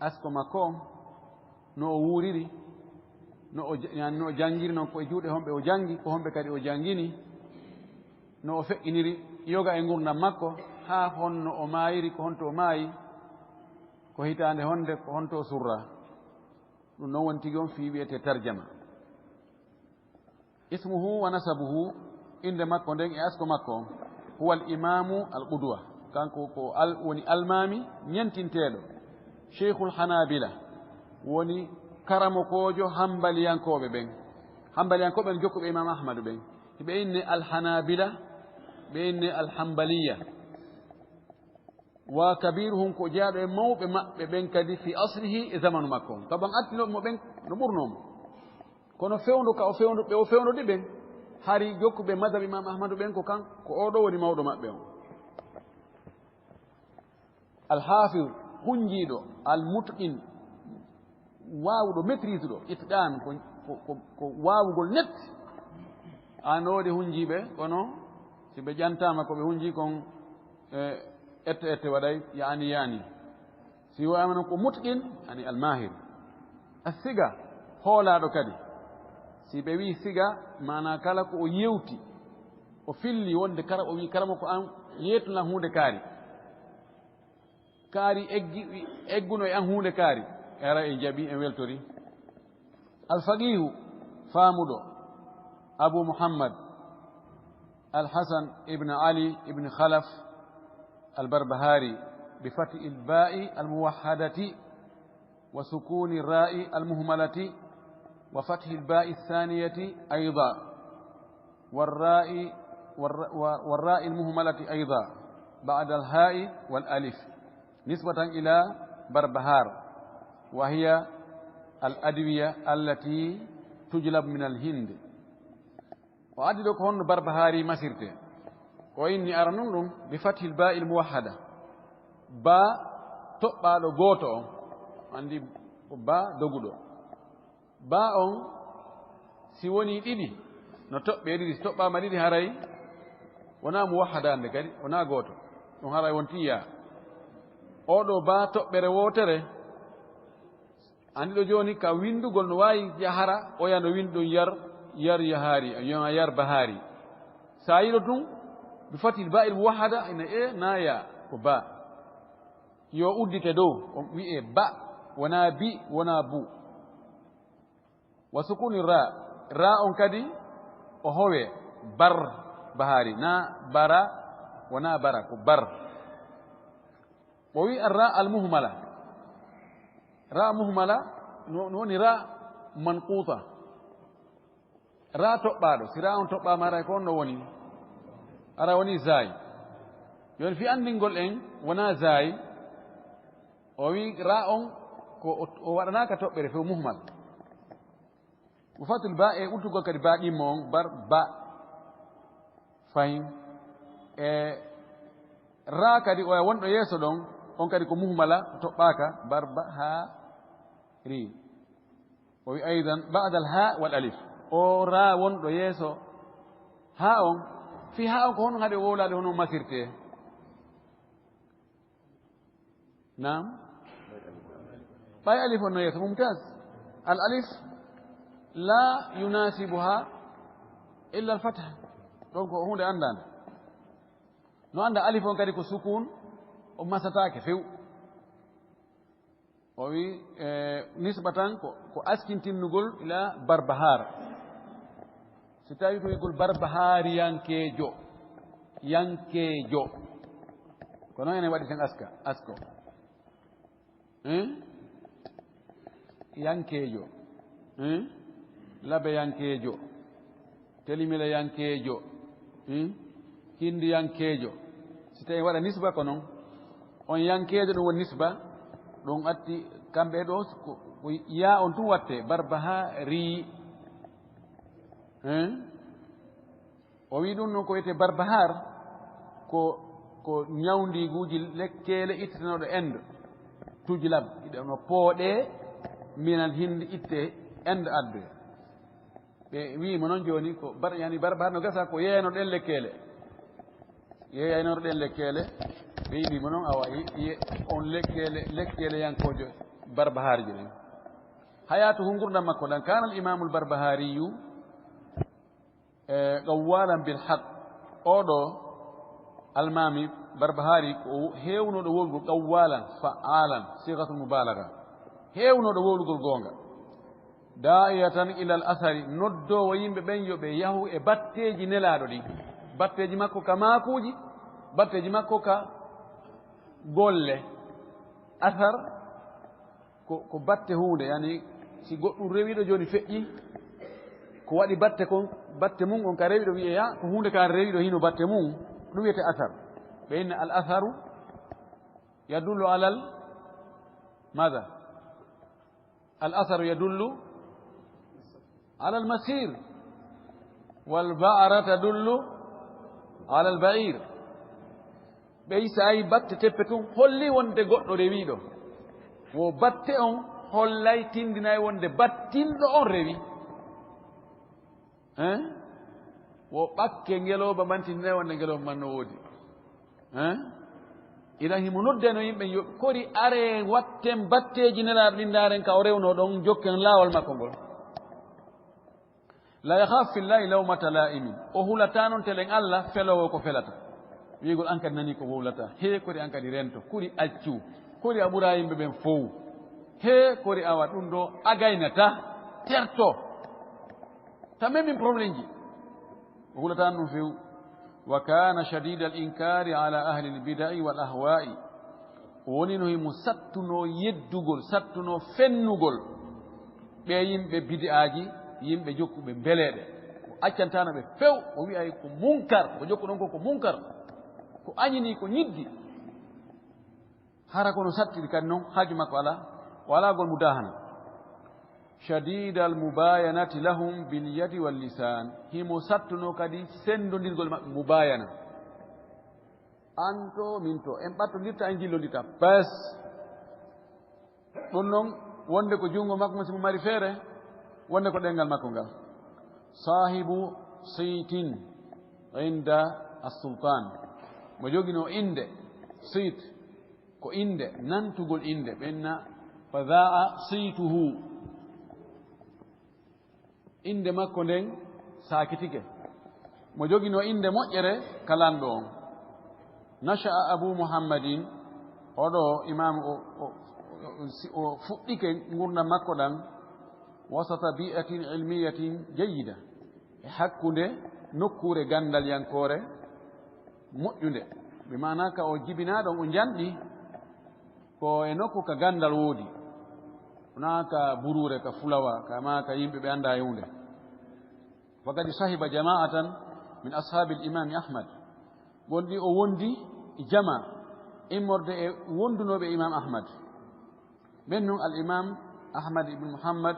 أسكو مكون no wuriri no jangiri non ko e juuɗe homɓe o jangi ko homɓe kadi o jangini no o feƴƴiniri yoga e gurdam makko haa honno o maayiri ko honto o maayi ko hitaande honde ko honto o surra ɗum noon woni tigi on fii wiyete tarjama. ismuhu wa nasabuhu inde makko nden e asko makko huwa al imamu al qudwa kanko ko woni almami ñentinteɗo cheikhul hanabila woni karamokojo hambaliyankoɓe ɓen hambaliyankoɓe ɓen jokkuɓe imam ahmadu ɓen ɓe inne alhanabila ɓe inne alhambaliya wa kabiruhum ko jaaɗo e mawɓe maɓɓe ɓen kadi fi aslihi e zamanu makko kaban attinoɓe mo ɓen no ɓurnomo kono fewndu ka ɓe o fewndude ɓen hari jokkuɓe madhab imam ahmadu ɓen ko kan ko oɗo woni mawɗo maɓɓe on. alhafid hunjiɗo almutqin waawuɗo maîtrise ɗo itqan ko waawugol net an woodi hunjiɓe kono si ɓe ƴantama koɓe hunji kon ette waɗay yani si wiyama noon ko mutqin ani almahir assiga hoolaɗo kadi si ɓe wi siga mana kala ko o yewti o filli wonde kara o wi karama ko an yettulan hunde kaari egguno e an hunde kaari era e jaɓi e weltori. alfaqihu faamuɗo abu muhammad alhasan ibne ali ibne khalaf albarbahari bifati ilba'i almuwahhadati wa sukuni ra'i almuhmalati wa fathi ilba'i الثانية أيضا والراء المهملة أيضا بعد الهاء والألف نسبة إلى بربهار وهي الأدوية التي تجلب من الهند وعددك هون بربهاري مسيرته وإني أرنون بفتح الباء الموحدة با تقبع لغوتو عندي با دوغدو با on si woni ɗiɗi no toɓɓe ɗiɗi so toɓɓama ɗiɗi haray wona muwahhada ande kadi wona gooto ɗum haray wonti yaa oɗo ba toɓɓere wotere andi ɗo joni ka windugol no wawi jahara oya no winɗum yar yahari yar bahari sa yiɗo tun bi fatil ba'il muwahhada ina na ya ko ba yo uddite dow on wi'e ba wona bi wona bu wa sukuni ra on kadi o howe bar bahari na bara wona bara ko bar o wi arra almuhmala ra muhmala no woni ra manquta ra toɓɓaɗo si ra on toɓɓama ara ko on no woni ara woni zay joni fi andingol en wona zay o wi ra on ko o waɗanaka toɓɓere few muhmal mo fatul ba e uddugol kadi baɗimmo on bar ba fahim e ra kadi oya wonɗo yeeso ɗon on kadi ko muhmala toɓɓaka bar ba ha ri o wi aidan ba'da al ha wal alif o ra wonɗo yeeso ha on fi ha on ko hono haade wowlade hono masirte nam ɓay alif on no yeeso mumtaz al alif la yunasibuha illa al fatha ɗon ko hunde andande no anda alif on kadi ko sukun o masatake few o wi nisbatan ko askintinnugol ila barbahar so tawi ko yigol barbahari yankejo ko noon ene waɗi tan asko yankejo labe yankejo telimila yankejo hindi yankejo so tawi waɗa nisba ko noon on yankejo ɗum woni nisba ɗum atti kamɓe ɗo ko ya on tun watte barbahari o wi ɗum noon ko wiyete barbahar ko ñawndiguji lekkele ittanoɗo ende tujlab iɗano pooɗe minal hindi itte ende adde ɓe wimo noon joni ko yani barbahar no gasa ko yeeyanoɗen lekkele yeeyanoɗen lekkele ɓe yiɗimo noon awa on lekkele yankojo barbahari je ɗen hayatuhu gurdam makko ɗan kana al imamu albarbahariyu qawwalan bilhaq oɗo almami barbahari ko hewnoɗo wolgol qawwalan fa'alan sigatul mubalaga hewnoɗo wolgol gonga da'iyatan ila al athari noddowo yimɓe ɓen yoɓe yahu e batteji nelaɗo ɗi batteji makko ka makuji batteji makko ka golle athar ko batte hunde yani si goɗɗum rewiɗo joni feƴƴi ko waɗi batte mum on ka rewiɗo wiyeya ko hunde ka rewiɗo hino batte mum ɗum wiyete athar ɓe inna al atharu yadullu alal mada al atharu yadullu ala al masir wal ba'ra tadullu ala al ba'ir ɓe sayi batte teppe tun holli wonde goɗɗo rewiɗo wo batte on hollay tindinayi wonde battinɗo on rewi wo ɓakke ngeloba man tindinayi wonde ngeloba man no woodi ina himo noddeno yimɓe yo kori are watten batteji nelaɗo ɗi ndaren ka o rewno ɗon jokken laawol makko ngol la yahaf fillahi lawmata la'imin o hulata noon telen Allah felowo ko felata wigol an kadi nani ko wowlata he kori an kadi rento kuri accu kori a ɓura yimɓe ɓen fof he kori awa ɗum ɗo agaynata terto tamen min probléme ji o hulatan ɗum few wa kana shadida al inkari ala ahli al bida'i wal ahwa'i woni no himo sattuno yeddugol sattuno fennugol ɓe yimɓe bid'aji yimɓe jokkuɓe beleɗe o accantano ɓe few o wi'ay ko munkar ko jokku ɗon ko munkar ko añini ko ñiddi hara kono sattiri kadi noon haaju makko ala wala gol mudahana shadida al mubayanati lahum bil yadi wal lisan himo sattuno kadi sendodirgol maɓɓe mubayana an to min to en ɓattodirta en jillodita bas ɗum noon wonde ko junngo makko mo simo mari feere wonde ko ɗengal makko ngal sahibu sitin inda as-sultan mo jogino inde sit ko inde nantugol inde ɓenna fadaa situhu inde makko nden sakitike mo jogino inde moƴƴere kalanɗo on nasha'a abu muhammadin oɗo imam o fuɗɗike gurdam makko ɗan wasata bi'atin ilmiyatin jeyida e hakkunde nokkure gandal yankore moƴƴunde ɓe mana ka o jibinaɗon o janɗi ko e nokku ka gandal woodi wona ka burure ka fulawa kama ka yimɓe ɓe anda yewde wakadi sahiba jama'atan min ashabi l'imami ahmad gonɗi o wondi jama immorde e wondunoɓe imam ahmad ɓen noon al imam ahmad ibn muhammad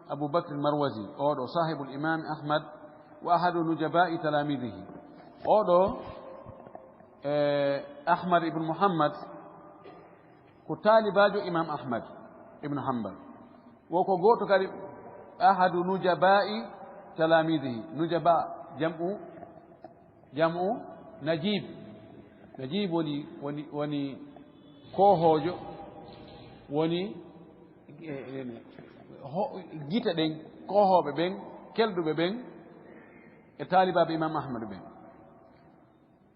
abou bakre marwasi oɗo sahibu l'imam ahmad wa ahadu nujaba'i talamidihi oɗo ahmad ibn muhammad ko taalibajo imam ahmad ibn hanbal woko goto kadi ahadu nujaba'i talamidihi nujaba jam'u najib woni kohojo woni gite ɗen kohoɓe ɓen kelduɓe ɓen e taalibaɓe imam ahmad ɓen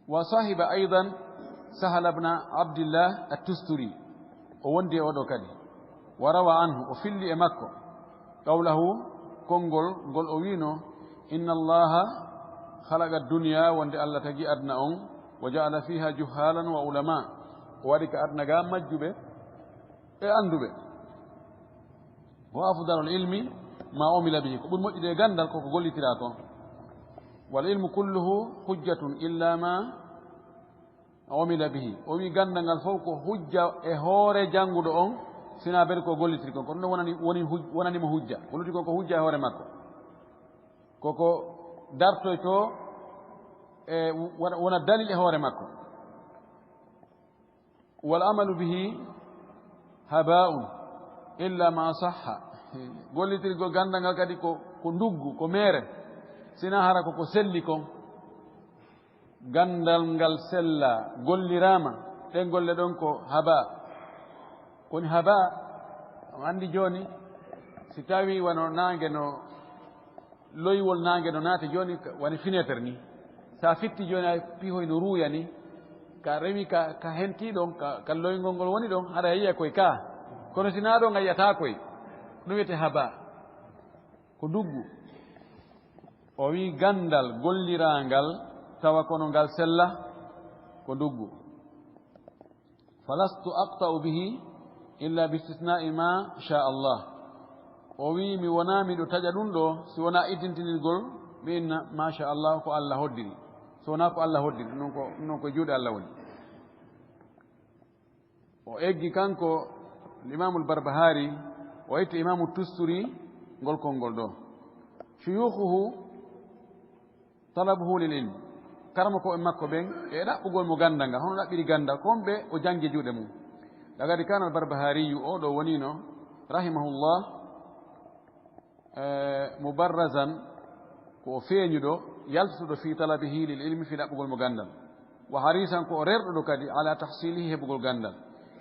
wa sahiba aidan sahal bna abdillah attusturi o wondi e oɗo kadi wa rawa anhu o filli e makko qawlahu konngol ngol o wino إن الله خلق الدنيا وند الله تجي أدنى وجعل فيها جهالا وعلماء وذلك أدنى قام مجبه أندبه وأفضل العلم ما عمل به قبل مجد غندل كوكو غولي تيراتون والعلم كله حجة إلا ما عمل به ومي غندال فوق حجة هوري جانغودو اون سنا بر كو غولي تيركون كون wonani mo hujja woluti ko hujja hore makko koko dartoyto wona dalil hore makko wal amalu bihi haba'un illa ma sahha gollitirgo gandangal kadi ko nduggu ko mere sina hara ko selli kon gandal ngal sella gollirama den golle don ko haba koni haba andi joni si tawi wono nange no loywol nange no naati joni woni fenêtre ni sa fitti joni ay pihoy no ruya ni ka remi ka henti don ka loyngol ngol woni don hada yiya koy ka kono sina do ngayata koy no wiyete haba ko duggu o wi gandal gollirangal tawa kono ngal sella ko duggu falastu aqta'u bihi illa bi istisna'i ma sha Allah o wi mi wona mi do taja dum do si wona idintinirgol mi inna ma sha Allah ko Allah hoddiri so wona ko Allah hoddiri non ko juude Allah woni o eggi kanko الإمام البربهاري وأيت إمام التستري قول كونغول دو شيوخه طلبه للعلم كرمكو إمكو بين إلا بقول مغاندنغا هون لا بيري غاندا كوم بي او جانجي جودي مو لقد كان البربهاري او دو ونينو رحمه الله مبرزا كو فينيو دو يلفظ في طلبه للعلم في لا بقول مغاندل وحريصا كو ريردو كدي على تحصيله بقول غاندل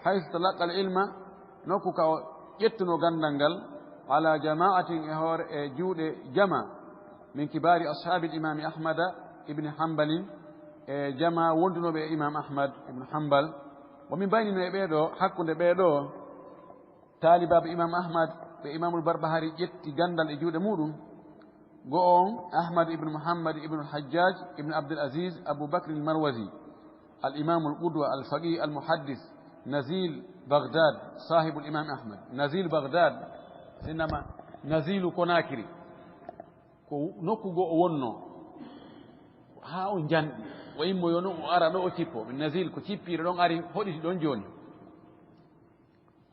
حيث تلقى العلم نوكو كاو يتنو غاندانغال على جماعة إهور جود جمع من كبار أصحاب الإمام أحمد ابن حنبل جمع وندنو بإمام أحمد ابن حنبل ومن بين بيدو حق بيدو طالب بإمام أحمد بإمام البربهاري يتي غاندال جود مودو قوم أحمد ابن محمد ابن الحجاج ابن عبد العزيز أبو بكر المروزي الإمام القدوة الفقيه المحدث نزيل بغداد صاحب الإمام أحمد نزيل بغداد إنما نزيل كوناكري نوكو غو ونو ها on jandi o immo yono o ara do o tipo min nazil ko cippire don ari hoditi don joni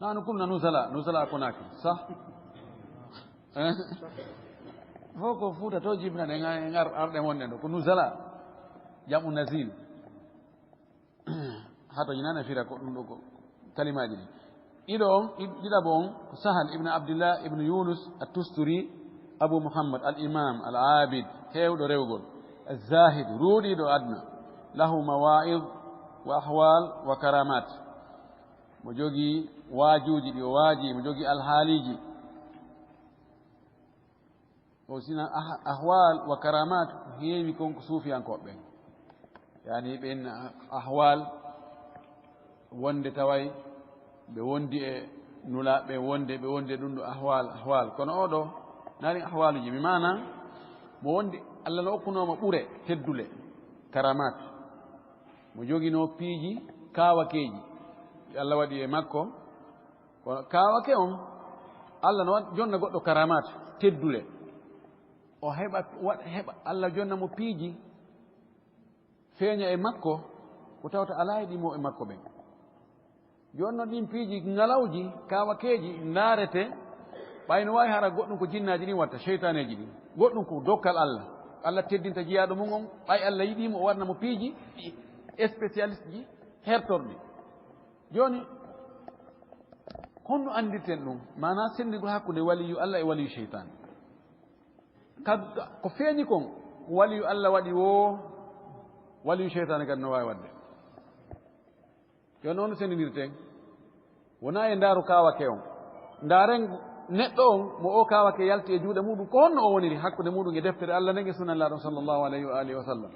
nanu kunna nuzala konakri sah foko futa to jibna de ngar arde wonde do ko nuzala jamu nazil hato yinana fira ko dum do ko kalimaji ni ida bon sahal ibn abdullah ibn yunus at-tusturi abu muhammad al-imam al-abid hewdo rewgol الزاهد رودي دو أدنى له مواعظ وأحوال وكرامات مجوغي واجوجي دي واجي مجوغي الحاليجي وسنا أحوال وكرامات هي بيكون صوفي أنكو بين يعني بين أحوال وند توي بوندي نولا بوندي دوندو أحوال كون أودو ناري أحوال جي بمعنى بوندي Allah no okkunoma ɓure teddule karamat mo jogino piiji kawakeji Allah waɗi e makko kono kawake on Allah no jonna goɗɗo karamat teddule o heɓa Allah jonna mo piiji feeña e makko ko tawta ala e ɗimo e makko ɓen jonno ɗin piiji ngalawji kawakeji ndaarete ɓayno wawi hara goɗɗum ko jinnaji ɗin watta cheytaneji ɗin goɗɗum ko dokkal Allah teddinta jiyaɗo mum on ɓay Allah yiɗimo o warna mo piiji spécialiste ji hertorɗi joni honno andirten ɗum mana sendigol hakkude waliyu Allah e waliyu cheytan ko feeñi kon waliyu Allah waɗi wo waliyu cheytane kadi no wawi wadde joni noon sendidirten wona e ndaaru kawake on ndaren neɗɗo on mo o kawake yalti e juuɗe muɗum ko honno o woniri hakkude muɗum e deftere Allah nden e sunnallaɗo sallllahu alayhi wa alihi wa sallam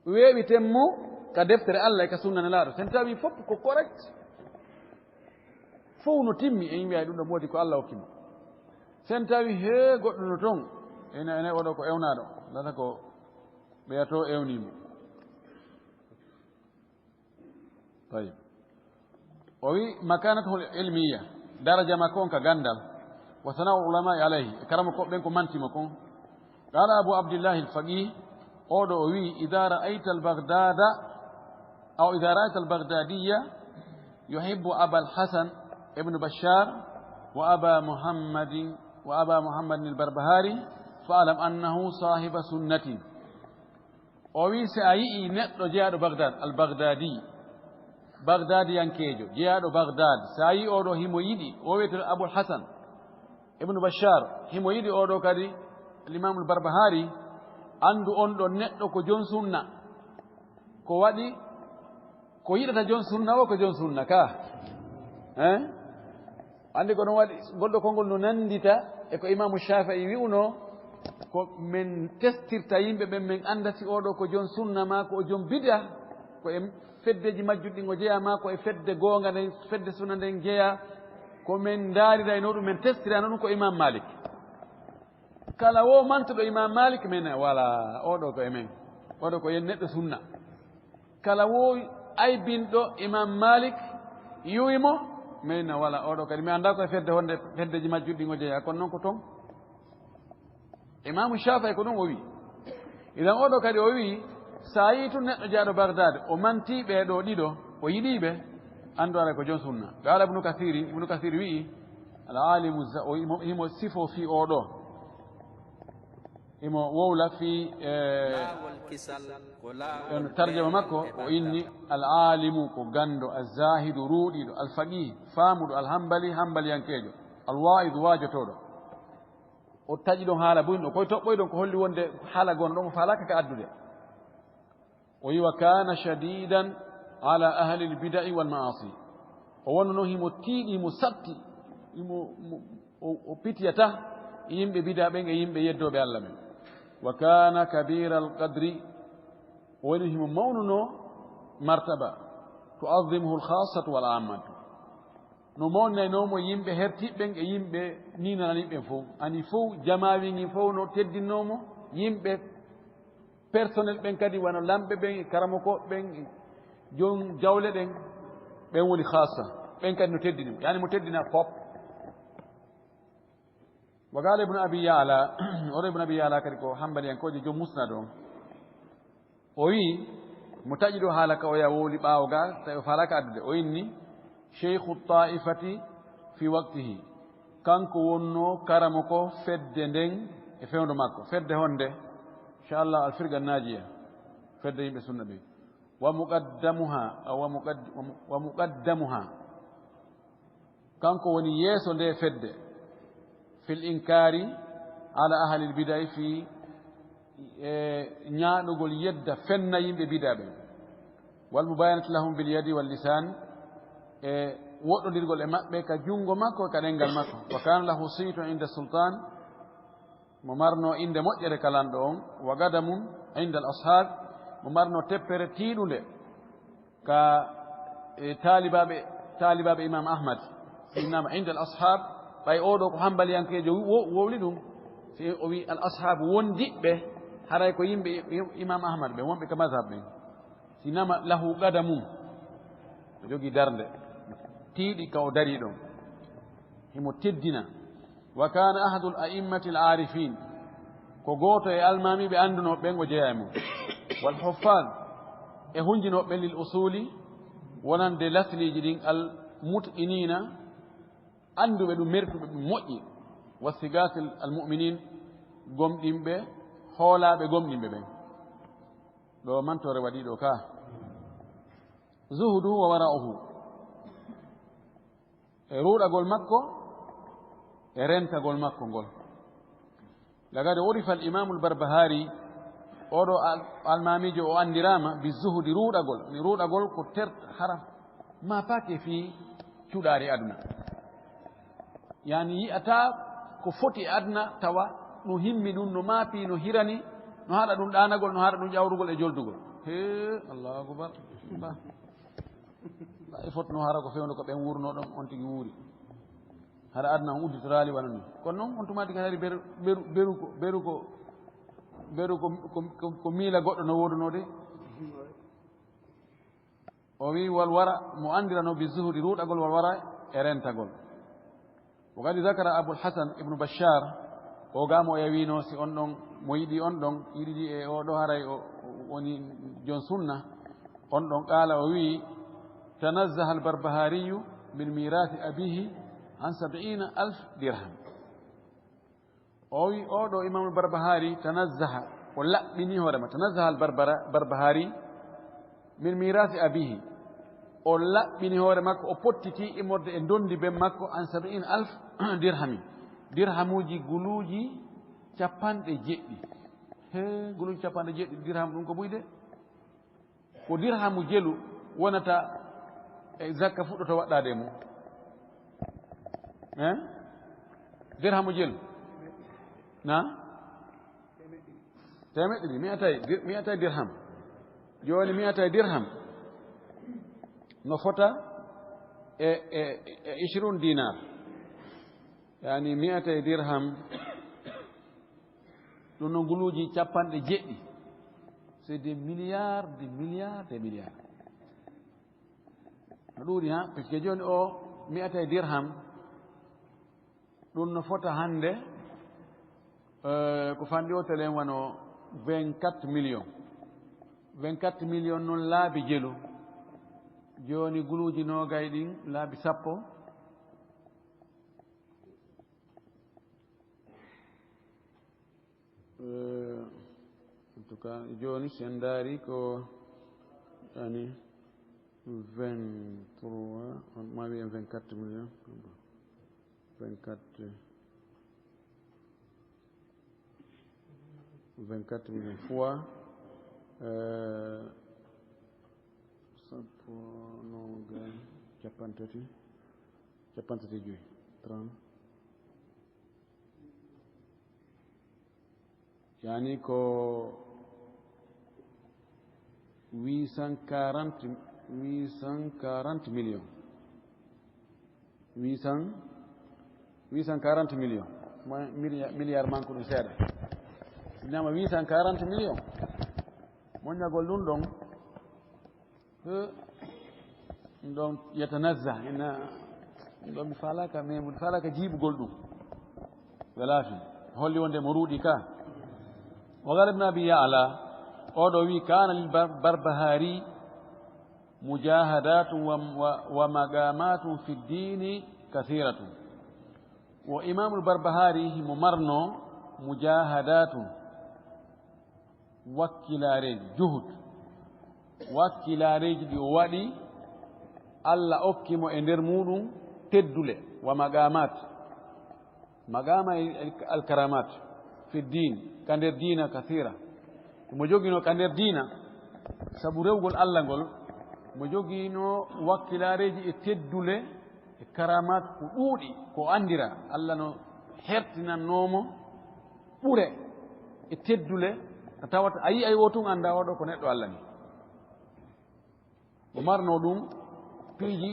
weeɓitemmo ka deftere Allah e ka sunnanelaɗo sen tawi fof ko correct fof no timmi e yimɓe ay ɗum ɗo moodi ko Allah hokkimo sen tawi he goɗɗo no toon ene oɗo ko ewnaɗo lata ko ɓeyato ewnimo طيب وي مكانته العلمية درجة ما كون كغندل وثناء العلماء عليه كرمكم بينكم منتمكم قال أبو عبد الله الفقيه أودو وي إذا رأيت البغداد أو إذا رأيت البغدادية يحب أبا الحسن ابن بشار وأبا محمد البربهاري فاعلم أنه صاحب سنة وي سأيئي نتو جاء بغداد البغدادي بغداد ينكيجو جاء بغداد سأيئي أودو همويدي وويت أبو الحسن ابن بشار همويدي أودو كدي الإمام البربهاري عنده أندو نتو كجون سنة كوادي ko yidata jon sunna o ko jon sunna ka andi ko ɗum waɗi goɗɗo konngol no nandita e ko imamu Shafi'i wi'uno ko min testirta yimɓe ɓen min anda si oɗo ko jon sunna ma ko o jon bid'a ko e feddeji majjuɗi ngo jeeya ma ko e fedde goonga nden fedde sunna nden jeeya ko min daarirayno ɗum min testirano ɗum ko imam Malik kala wo mantuɗo imam Malik min wala oɗo ko e men oɗo ko yen neɗɗo sunna kala wo aybinɗo imam Malik yuwimo min wala oɗo kadi mi anda koye fedde honde feddeji majjuɗi ngo jeeya kono noon ko toon imamu Shafi'i ko ɗum o wi idan oɗo kadi o wi sa yi tun neɗɗo jaaɗo Bagdad o manti ɓeeɗo ɗiɗo o yiɗiɓe andu ala ko jon sunna qala ibnu kathir wi'i al-alimu himo sifo fi oɗo imo wowla fi tarjama makko o inni al-alimu ko gando az-zahidu ruuɗiɗo al-faqih faamuɗo hambaliyankejo al-wa'idu waajotoɗo o taƴi ɗon haala buyno koye toɓɓoyɗon ko holli wonde haala gono ɗon o falaka ka addude o wi wa kana shadidan ala ahli al-bida'i wal ma'asi o wonno noon himo tiiɗi himo sabti o pitiyata yimɓe bida ɓen e yimɓe yeddoɓe Allah men wa kana kabira al-qadri woni himo mawnuno martaba tu'azzimuhu al-khassatu wal 'ammatu no mawnaynomo yimɓe hertiɓɓen e yimɓe ninananiɓen fof ani fof jamawin fof no teddinnomo yimɓe personnel ɓen kadi wona lamɓe ɓen e karamokoɓe ɓen e jon jawle ɗen ɓen woni khassa ɓen kadi no teddinimo yani mo teddina fop وقال ابن أبي يعلى ابن أبي يعلى كريكو حنبلي ينكوجي جو مسند وي متجد حالك ويا ولي باوغا فالك أدد وإني شيخ الطائفة في وقته كانكو ونو كرمكو فد دين فيوند ماكو فد هونده إن شاء الله الفرقة الناجية فد بسنة بي ومقدمها كانكو وني يسو دي فد في الإنكار على أهل البدع في نقول يد فن يم بدع والمباينة لهم باليد واللسان وقت يقول إما بك جونغ ماكو كرنجل ماكو وكان له صيت عند السلطان ممرنو عند مؤجر كلاندون وقدم عند الأصحاب ممرنو تبر تيلول كطالب إمام أحمد إنما عند الأصحاب bay oɗo ko hambaliyankejo wowli ɗum si o wi al ashabu wondiɓɓe haray ko yimɓe imam ahmad ɓe wonɓe ka madhab ɓen sinama lahu qadamum o jogii darnde tiiɗi ka o dari ɗon himo teddina wa kana ahadu l a'immati l arifin ko gooto e almamiɓe andunoɓe ɓen o jeeya e mum wal huffad e hunjinoɓe lil usuli wonande lasliji ɗin al mutqinina anduɓe ɗum mertuɓe ɗum moƴƴi wasigati almuminin gomɗinɓe hoolaɓe gomɗinɓe ɓen ɗo mantore waɗi ɗo ka zuhudu wa wara'uhu e ruɗagol makko e rentagol makko ngol lagade urifa al-imamu al-barbahari oɗo almamijo o andirama bi zuhudi ruɗagol ni ruɗagol ko hara ma paake fi cuɗari aduna yani yi'ata ko foti e adna tawa no himmi ɗum no maapi no hirani no haɗa ɗum ɗanagol no haɗa ɗum ƴawrugol e joldugol he allahu akbar e foti no hara ko fewde ko ɓen wurno ɗon on tigi wuuri hara adna on udditorali wanani kono noon on tumati kadi beru ko miila goɗɗo no woduno de o wi wal wara mo andirano bi zuhudi ruɗagol wal wara e rentagol o kadi zakara aboul hasan ibnu bachar o gamo o yawino si on ɗon mo yiɗi on ɗon yiɗiɗi e oɗo haray woni jon sunna on ɗon qala o wi tanazzaha albarbahariyu min mirati abihi an 70,000 dirham o wi oɗo imam albarbahari tanazzaha o laɓɓini hoorema tanazzaha albarbahari min mirati abihi o laɓɓini hoore makko o pottiti immorde e dondi ben makko an 70,000 dirhami dirhamuji guluuji 70 guluuji 70 dirham ɗum ko ɓuyde ko dirhamu jelu wonata e zakka fuɗɗoto waɗɗade e mum dirhamu jelu na temeɗɗe ɗi mi atay dirham joni mi atay dirham no fota e 20 dinar yani mi atay dirham ɗum no nguluuji 70 c'est des milliards no ɗuuɗi ha puisque joni o mi atay dirham ɗum no fota hande ko fanɗi o telen wano 24 millions 24 millions noon laabi jelu joni guluuji nogay ɗin laabi 10 en tout cas joni sen daari ko yani 23 on ma wiyen 24 millions 24 millions fois sappo nogay capantati joyi 30 yani ko 840 millions 840 millions milliard manque ɗum seeɗa inama 840 millions moƴƴagol ɗum ɗon ɗum yatanazza ina ɗum mi falaka mais mi falaka jiibugol ɗum welaafi holli wonde mo ruuɗi ka وقال ابن أبي يعلى أودوي كان للبربهاري مجاهدات ومقامات في الدين كثيرة وإمام البربهاري ممرنو مجاهدات وكلاريج جهد وكلاريج دي وادي الله أكيمو اندر مودو تدولة ومقامات مقام الكرامات في الدين كاندر دينا كثيرة مجوغينو كاندر دينا سبوريوغول الله غول مجوغينو وكلاريج تدولة كرامات قودي كو أندرا الله نو hertina nomo ɓure e teddule tawata ayi wotun anda waɗo ko neɗɗo Allah ni o marno ɗum piiji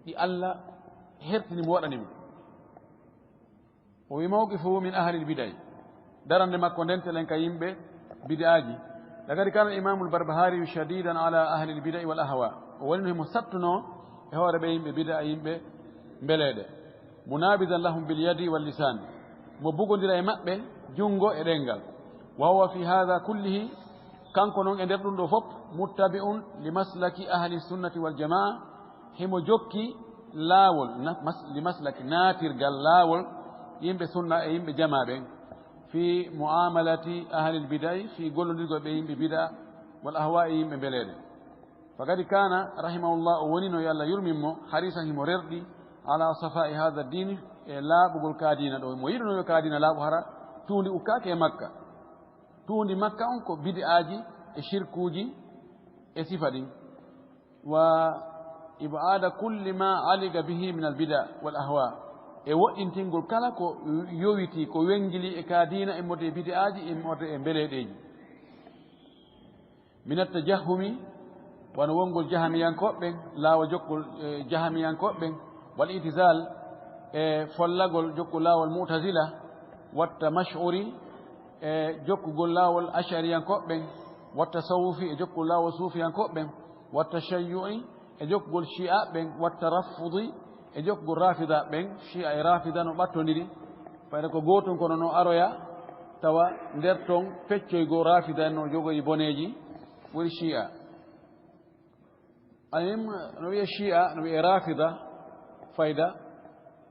ɗi Allah hertini mo waɗanimo o wi mawqifu min ahli lbidai darande makko ndentelen ka yimɓe bid'aji lagadi kana imamu lbarbahari shadidan ala ahli lbidai wal ahwa o wonino himo sattuno e hoore ɓe yimɓe bid'a yimɓe mbeleɗe munabidan lahum bilyadi wallisan mo bugodira e maɓɓe jungo e ɗengal wa huwa fi hada kullihi kanko noon e nder ɗum ɗo fof muttabi'un li maslaki ahli sunnati wal jamaa himo jokki laawol li maslaki naatirgal laawol yimɓe sunna e yimɓe jama ɓen fi muamalati ahli lbidai fi gollodirgol ɓe yimɓe bida wal ahwa e yimɓe mbeleɗe fakadi kana rahimahullah o wonino yo Allah yurminmo harisan himo rerɗi ala safai hada dini e laaɓugol kaadina ɗo mo yiɗuno yo kaadina laaɓo hara tuundi ukkake e makka tuundi makka on ko bid'aji e shirkuji e sifa ɗin wa ibada kulli ma aliga bihi min albida wal ahwa e woɗɗintingol kala ko yowiti ko wengili e kaadina e mode bid'aji e mode e mbeleɗeji min attajahumi wano wongol jahamiyankoɓɓen laawa jokkol jahamiyankoɓɓen wal itizal فلغول جوكو لاول معتزلة والتمشعري جوكو لاول أشعريان كوبين والتصوفي جوكو لاول صوفيان كوبين والتشيعي جوكو الشيعة بين والترفضي جوكو الرافضة بين شيعة رافضة نباتو ندي فإنكو غوتون كونو نو أرويا توا ندرتون فتشوي غو رافضة نو جوكو يبونيجي والشيعة أيم نوية الشيعة نوية رافضة فايدة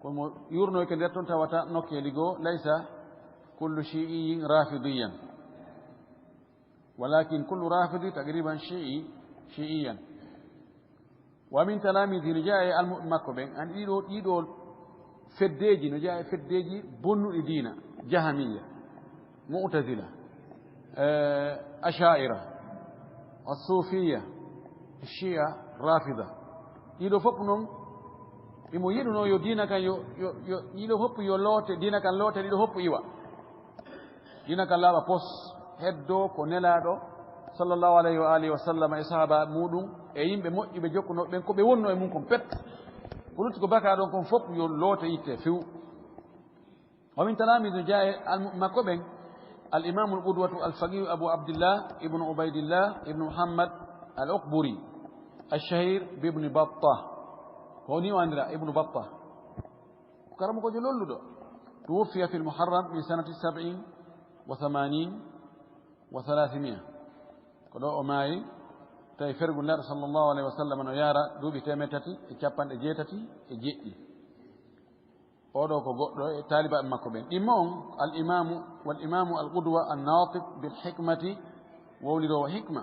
كم يورنو كندرتون تواتا نوكي لغو ليس كل شيعي رافضيا ولكن كل رافضي تقريبا شيعيا ومن تلاميذ نجاي المكوبين أن يدول فديجي نجاي فديجي بنو الدين جهمية معتزلة أشاعرة الصوفية الشيعة رافضة يدو فقنون إمو يدو يو دينا كان يدو هبو يو لوت دينا كان لوت يدو هبو إيوا دينا كان لابا بوس هدو كونيلادو صلى الله عليه وآله وسلم إصحابا مودو يمبي موجي جوكو نو بن كو بي wonno e mun kon pet kulutuko baka don kon fop yo loota yitte fiw ومن تلاميذ جاء المكوبين الإمام القدوة الفقيه أبو عبد الله ابن عبيد الله ابن محمد الأقبري الشهير بابن بطة هوني واندرا ابن بطة كرمك جلولو توفي في المحرم من سنة 87 و300 كدو أماي tay fergu nar sallallahu alaihi wasallam no yara duubi temetati e capande jeetati e jeɗɗi oɗo ko goɗɗo e taliba makko ɓen ɗimmo on wal imamu al qudwa an natiq bil hikmati wawlido hikma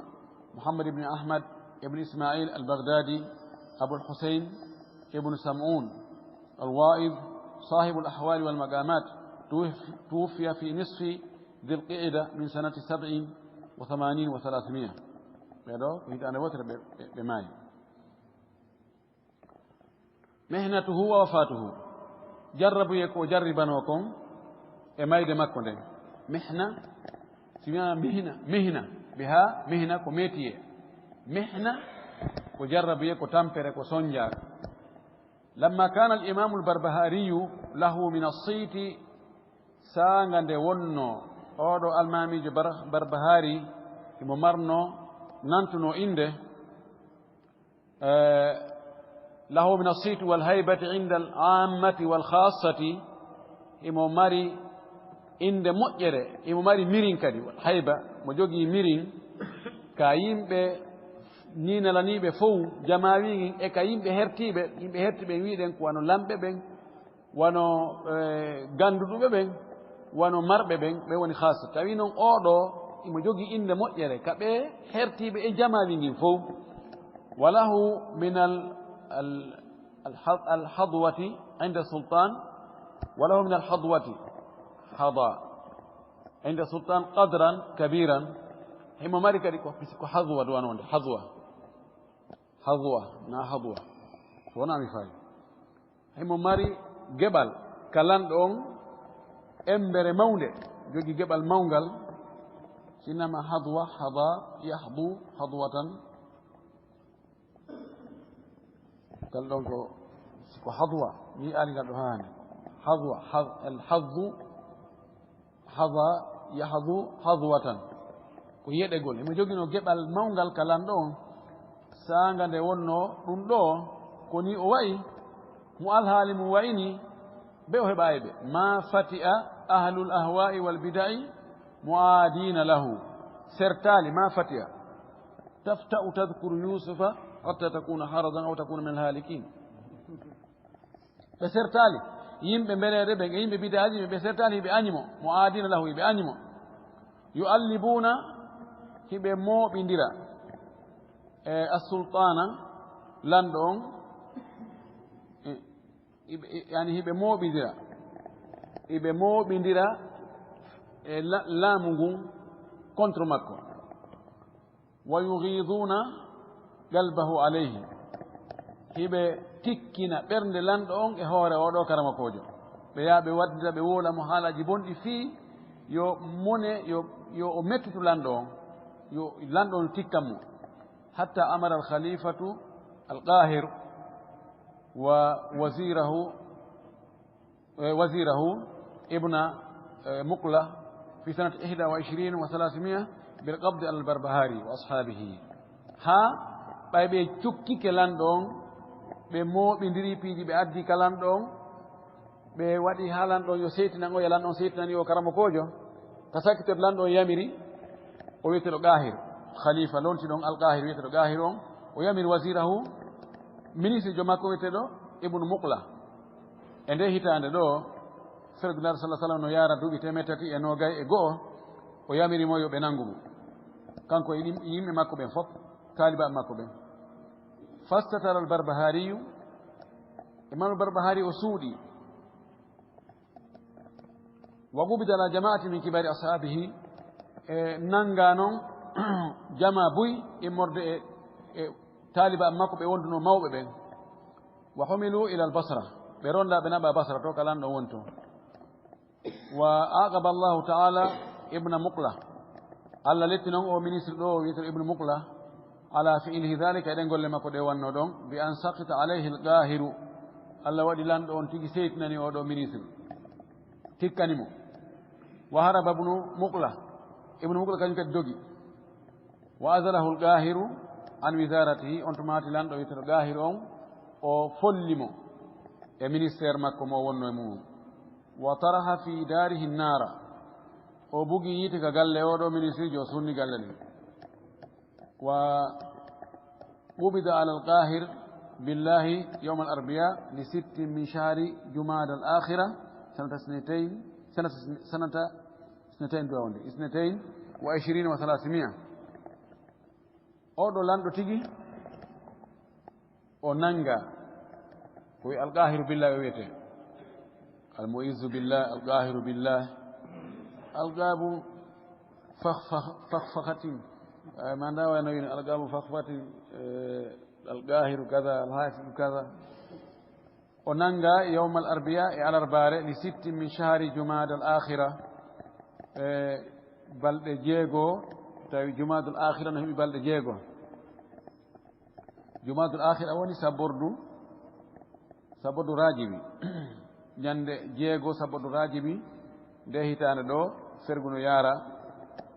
muhammad ibn ahmad ibn ismail al baghdadi abu al husayn ibn sam'un al wa'id صاحب الأحوال والمقامات توفي في نصف ذي القعدة من سنة 87 و300 بيدو أنا وتر بماي مهنته ووفاته جربوا يكو جربناكم اماي دمكم دين محنة سميها مهنة بها مهنة كوميتيه محنة وجربوا يكو تامبر كو سونجار لما كان الإمام البربهاري له من الصيت سانغاند ونو أودو المامي بربهاري ممرنو نانتنو إنده له من الصيت والهيبة عند العامة والخاصة إمو ماري إنده مؤجرة إمو ماري ميرين كدي والهيبة مجوغي ميرين كايم بي نينا لاني بي فو جماوين إي كايم بي هرتي بي ويدن وانو لامبي بين وانو غاندو بين وانو مربي بين بي واني خاصة تاوينو أودو imo jogi inde moƴƴere kaɓe hertiɓe e jamawi ndin fof walahu min alhadwati inda sultan walahu min alhadwati hada inda sultan qadran kabiran himo mari kadi ko hadwa do wonde hadwa na hadwa wona mi fayi himo mari gebal kalanɗo on embere mawnde jogi gebal mawngal إنما حظى يحظو حظوة قال لهم حظوة مي قال هاني حظوة الحظ حظى يحظو حظوة وهي يقول إما جوجينو جبل مونغال كلاندون سانغا دي ونو روندو كوني أوائي مؤالها لموائني بيوه بايبي ما فتئ أهل الأهواء والبدع معادين له سرتالي ما فتيا تفتأ تذكر يوسف حتى تكون حرضا أو تكون من الهالكين فسرتالي يم بمبنى ربك يم ببداية بسرتالي بأنيمو معادين له بأنيمو يؤلبون هبمو بندرا السلطان لندن يعني هبمو بندرا هبمو بندرا لامغو كونتر مكو ويغيظون قلبه عليه هبه تكنا برند لاندون e hoore odo karamakojo be yaabe wadda be wola mo halaji bondi fi yo mone yo o mettutu landon yo landon tikkamu hatta amara al khalifatu al qahir wa wazirahu وزيره ابن مقلة في سنة 21 و300 بالقبض على البربهاري وأصحابه ها باي تشكي كلان دون بمو بندري بيجي بأدي كلان دون بوادي هالان دون يسيتنا أو يلان دون سيتنا يو كرام كوجو كساكت لان دون يمري ويتلو قاهر خليفة لون تدون القاهر ويتلو قاهرون ويمر وزيره منيس جماكو ويتلو ابن مقلة ende hitande do sallallahu alaihi wasallam no yara dubi temetati e nogay e go o yamiri mo yo be nangumo kanko yimbe makko ben fop taliba makko ben fastatara al barbahari imam al barbahari o suudi wa gubida ala jama'ati min kibari ashabihi nanga non jama buy e morde e taliba makko be wonduno mawbe ben wa humilu ila al basra beronda benaba basra to kalan do wonto wa aqaba Allah ta'ala ibn muqla alla letino o ministre do wi'eto ibn muqla ala fi'lihi dhalika eden golle makko de wanno don bi an saqita alayhi al-qahir alla wadi lando on tigi seytnani o do ministre tikkanimo wa haraba ibn muqla kan kat dogi wa azalahu al-qahir an wizaratihi on tumati lando wi'eto qahir on o follimo e ministère makko mo wonno e mum wa taraha fi darihi an-nara o bugi yite ka galle o do ministre jo sunni galle ni wa qubida ala al-qahir billahi yawm al-arbi'a li 6 min shahri jumada al-akhirah sanata 22 wa 300 o do lando tigi o nanga القاهر بالله ويته المعز بالله القاهر بالله القاب فخفخة ما داوى نوين القاب فخفخة القاهر كذا الحافظ كذا وننغا يوم الأربعاء على البارئ ل6 من شهر جماد الآخرة بلد جيغو تاوي جماد الآخرة نهي بلد جيغو جماد الآخرة وني سابوردو sabodu rajibi nyande jeego sabodu rajibi de hitande do ferguno yara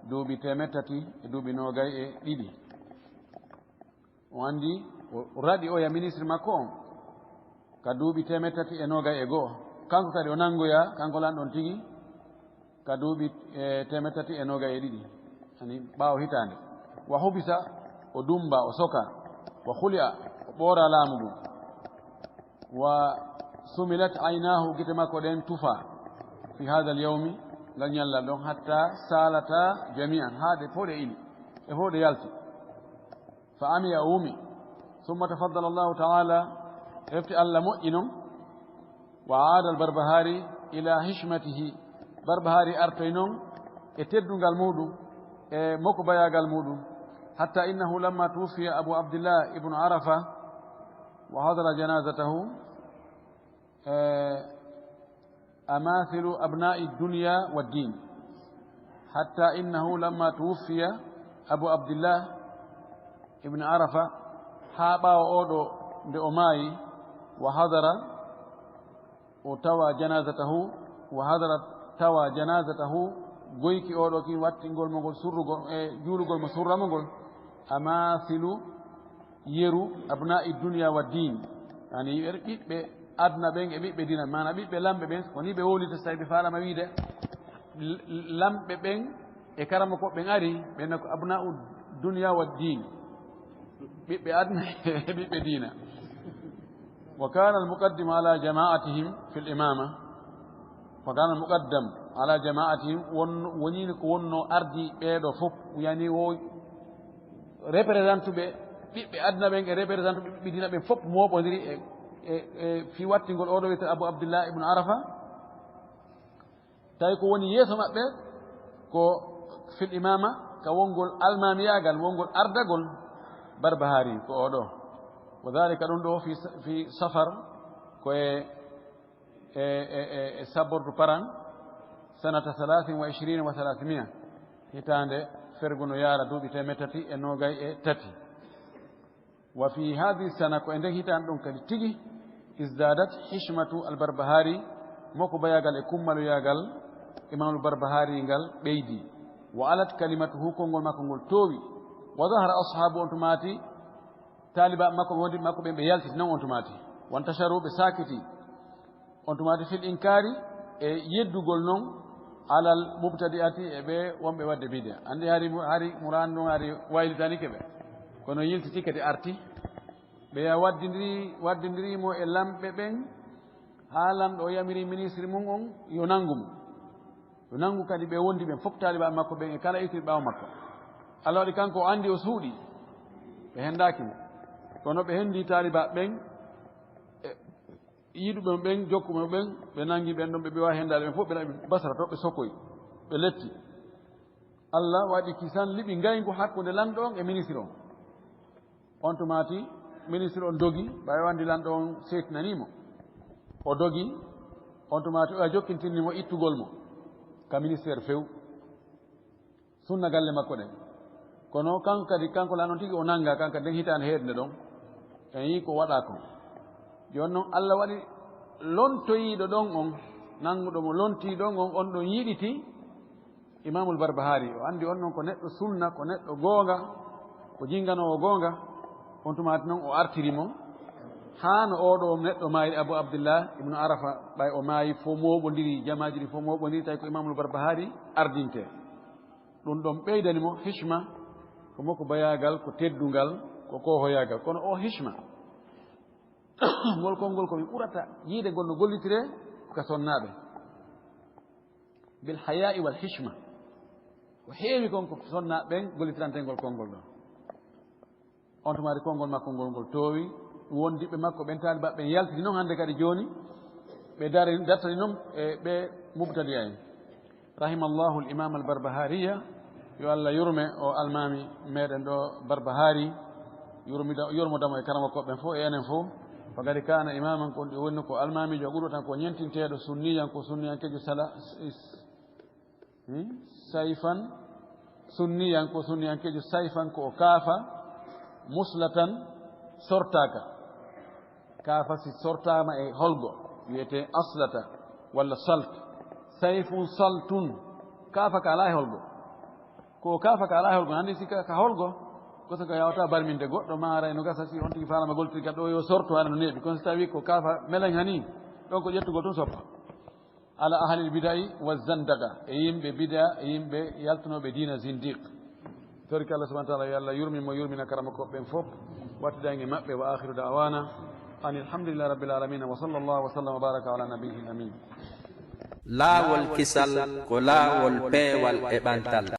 duubi temetati e duubi nogay e didi o andi o radi o ya ministre makko on ka duubi temetati e nogay e go kanko kadi o nangoya kanko lan don tigi ka duubi temetati e nogay e didi ani baaw hitande wa hubisa o dumba o soka wa khulia o bora lamudu وسملت عيناه كتما كودين توفى في هذا اليوم لن يلا لهم حتى سالتا جميعا هذا فود إلي فود يالتي فأمي أومي ثم تفضل الله تعالى يفتي ألا مؤينم وعاد البربهاري إلى هشمته بربهاري أرتينم اتدن قلمودو مكبايا قلمودو حتى إنه لما توفي أبو عبد الله ابن عرفة وحضر جنازته أماثل أبناء الدنيا والدين حتى إنه لما توفي أبو عبد الله ابن عرفة حابا وأودو بأماي وحضر وتوى جنازته وحضر توى جنازته goyki oɗo kin wattingol mogol surrugol e juulugol mo surramogol amathilu yeru abna'i dunya wa din yani ɓiɓɓe adna ɓen e ɓiɓɓe dina mana ɓiɓɓe lamɓe ɓen woni ɓe wowlita so tawi ɓe falama wiide lamɓe ɓen e karama koɓɓen ari ɓenne ko abna'u dunya wa din ɓiɓɓe adna e ɓiɓɓe dina wa kana almuqaddim ala jama'atihim fi l'imama wa kana almuqaddam ala jama'atihim wonino ko wonno ardi ɓeeɗo fof yani wo représente ɓe ɓiɓɓe adna ɓen e représente ɓiɓɓe dina ɓen fof moɓodiri e fi wattingol oɗo wiyete abou abdillah ibnu arafa tawi ko woni yeeso maɓɓe ko fil imama ka wongol almamiyagal wongol ardagol barbahari ko oɗo wa dhalika ɗum ɗo fi safar ko e sabbordu paran sanata 23 wa 300 hitande ferguno yaara duuɓi temetati e nogay e tati wa fi hadihi sana ko e nder hitande ɗum kadi tigi izdadat hishmatu albarbahari moko bayagal e kummalu yagal imamul barbahari ngal ɓeydi wa alat kalimatuhu konngol makko ngol toowi wa dahara ashabu on tumati taliba makko wondi makko ɓe yaltiti non on tumati wantasharu ɓe sakiti on tumati fil inkari e yeddugol noon alal mubtadi'ati e ɓe wonɓe wadde bid'a andi hari muran ɗon hari waylitanike ɓe kono yiltiti kadi arti ɓe ya waddidirimo e lamɓe ɓen ha lamɗo o yamiri ministre mum on yo nangu kadi ɓe wondi ɓen fof taliba makko ɓen e kala itiri ɓawa makko allah waɗi kanko o andi o suuɗi ɓe hendakimo kono ɓe hendi taliba ɓen yiɗuɓe ɓen jokkuɓe ɓen ɓe nangi ɓen ɗon ɓe ɓewa hendade ɓen fof ɓe naɓi basara to ɓe sokoyi ɓe letti allah waɗi kisan liɓi ngaygu hakkude lanɗo on e ministre on tumati ministre on dogi ɓawi wandi lanɗo on settinanimo o dogi on tumati o jokkintirnimo ittugol mo ka ministére few sunna galle makko ɗen kono kanko kadi kanko la noon tigi o nanga kanka nden hitande heedde ɗon en yi ko waɗa ko joni noon allah waɗi lontoyiɗo ɗon on nanguɗo mo lonti ɗon on ɗon yiɗiti imamul barbahari o andi on noon ko neɗɗo sunna ko neɗɗo goonga ko jinganowo goonga on tumati noon o artirimo hano oɗo neɗɗo maayi abou abdillah ibnu arafa ɓay o maayi fo moɓodiri jamaji ɗi fo moɓodiri tawi ko imamul barbahari ardinte ɗum ɗon ɓeydanimo hishma ko makko bayagal ko teddungal ko kohoyagal kono o hishma ngol konngol komi ɓurata yiide ngol no gollitire ka sonnaɓe bil haya'i wal hishma ko heewi kon ko sonnaɓe ɓen gollitirante ngol konngol ɗon on tumati konngol makko ngol toowi wondiɓe makko ɓen taliba ɓen yaltiti noon hannde kadi jooni ɓe dartani noon e ɓe mubtadi'a en rahimallahu l imam al barbahariya yo allah yurme o almami meɗen ɗo barbahari yurmodamo e karama koɓɓen fof e enen fof fagadi kana imaman kon ɗi wonni ko almamijo ɓurɗo tan ko ñentinteɗo sunniyankejo sunniyankejo sayfan ko o kaafa muslatan sortaka kaafa si sortama e holgo wiyete aslata walla salt sayfun saltun kaafa ka ala e holgo ko kaafa ka ala e holgo hande si ka holgo koso ko yawata barminde goɗɗo maara no gasa si on tigi falama goltirga ɗo yo sorto haɗa no neeɓi kono so tawi ko kaafa melañ hani ɗon ko ƴettugol tun soppa ala ahlil bida'i wa zandaga e yimɓe bida e yimɓe yaltunoɓe dina zindiq torki allah subahana taala yo allah yurmimo yurmina karama koɓɓen fof wattidange maɓɓe wa akhiru da'wana an alhamdulillahi rabbil alamin wa sallallahu wa sallam wa baraka ala nabiyil amin laawol kisal ko laawol peewal e ɓantal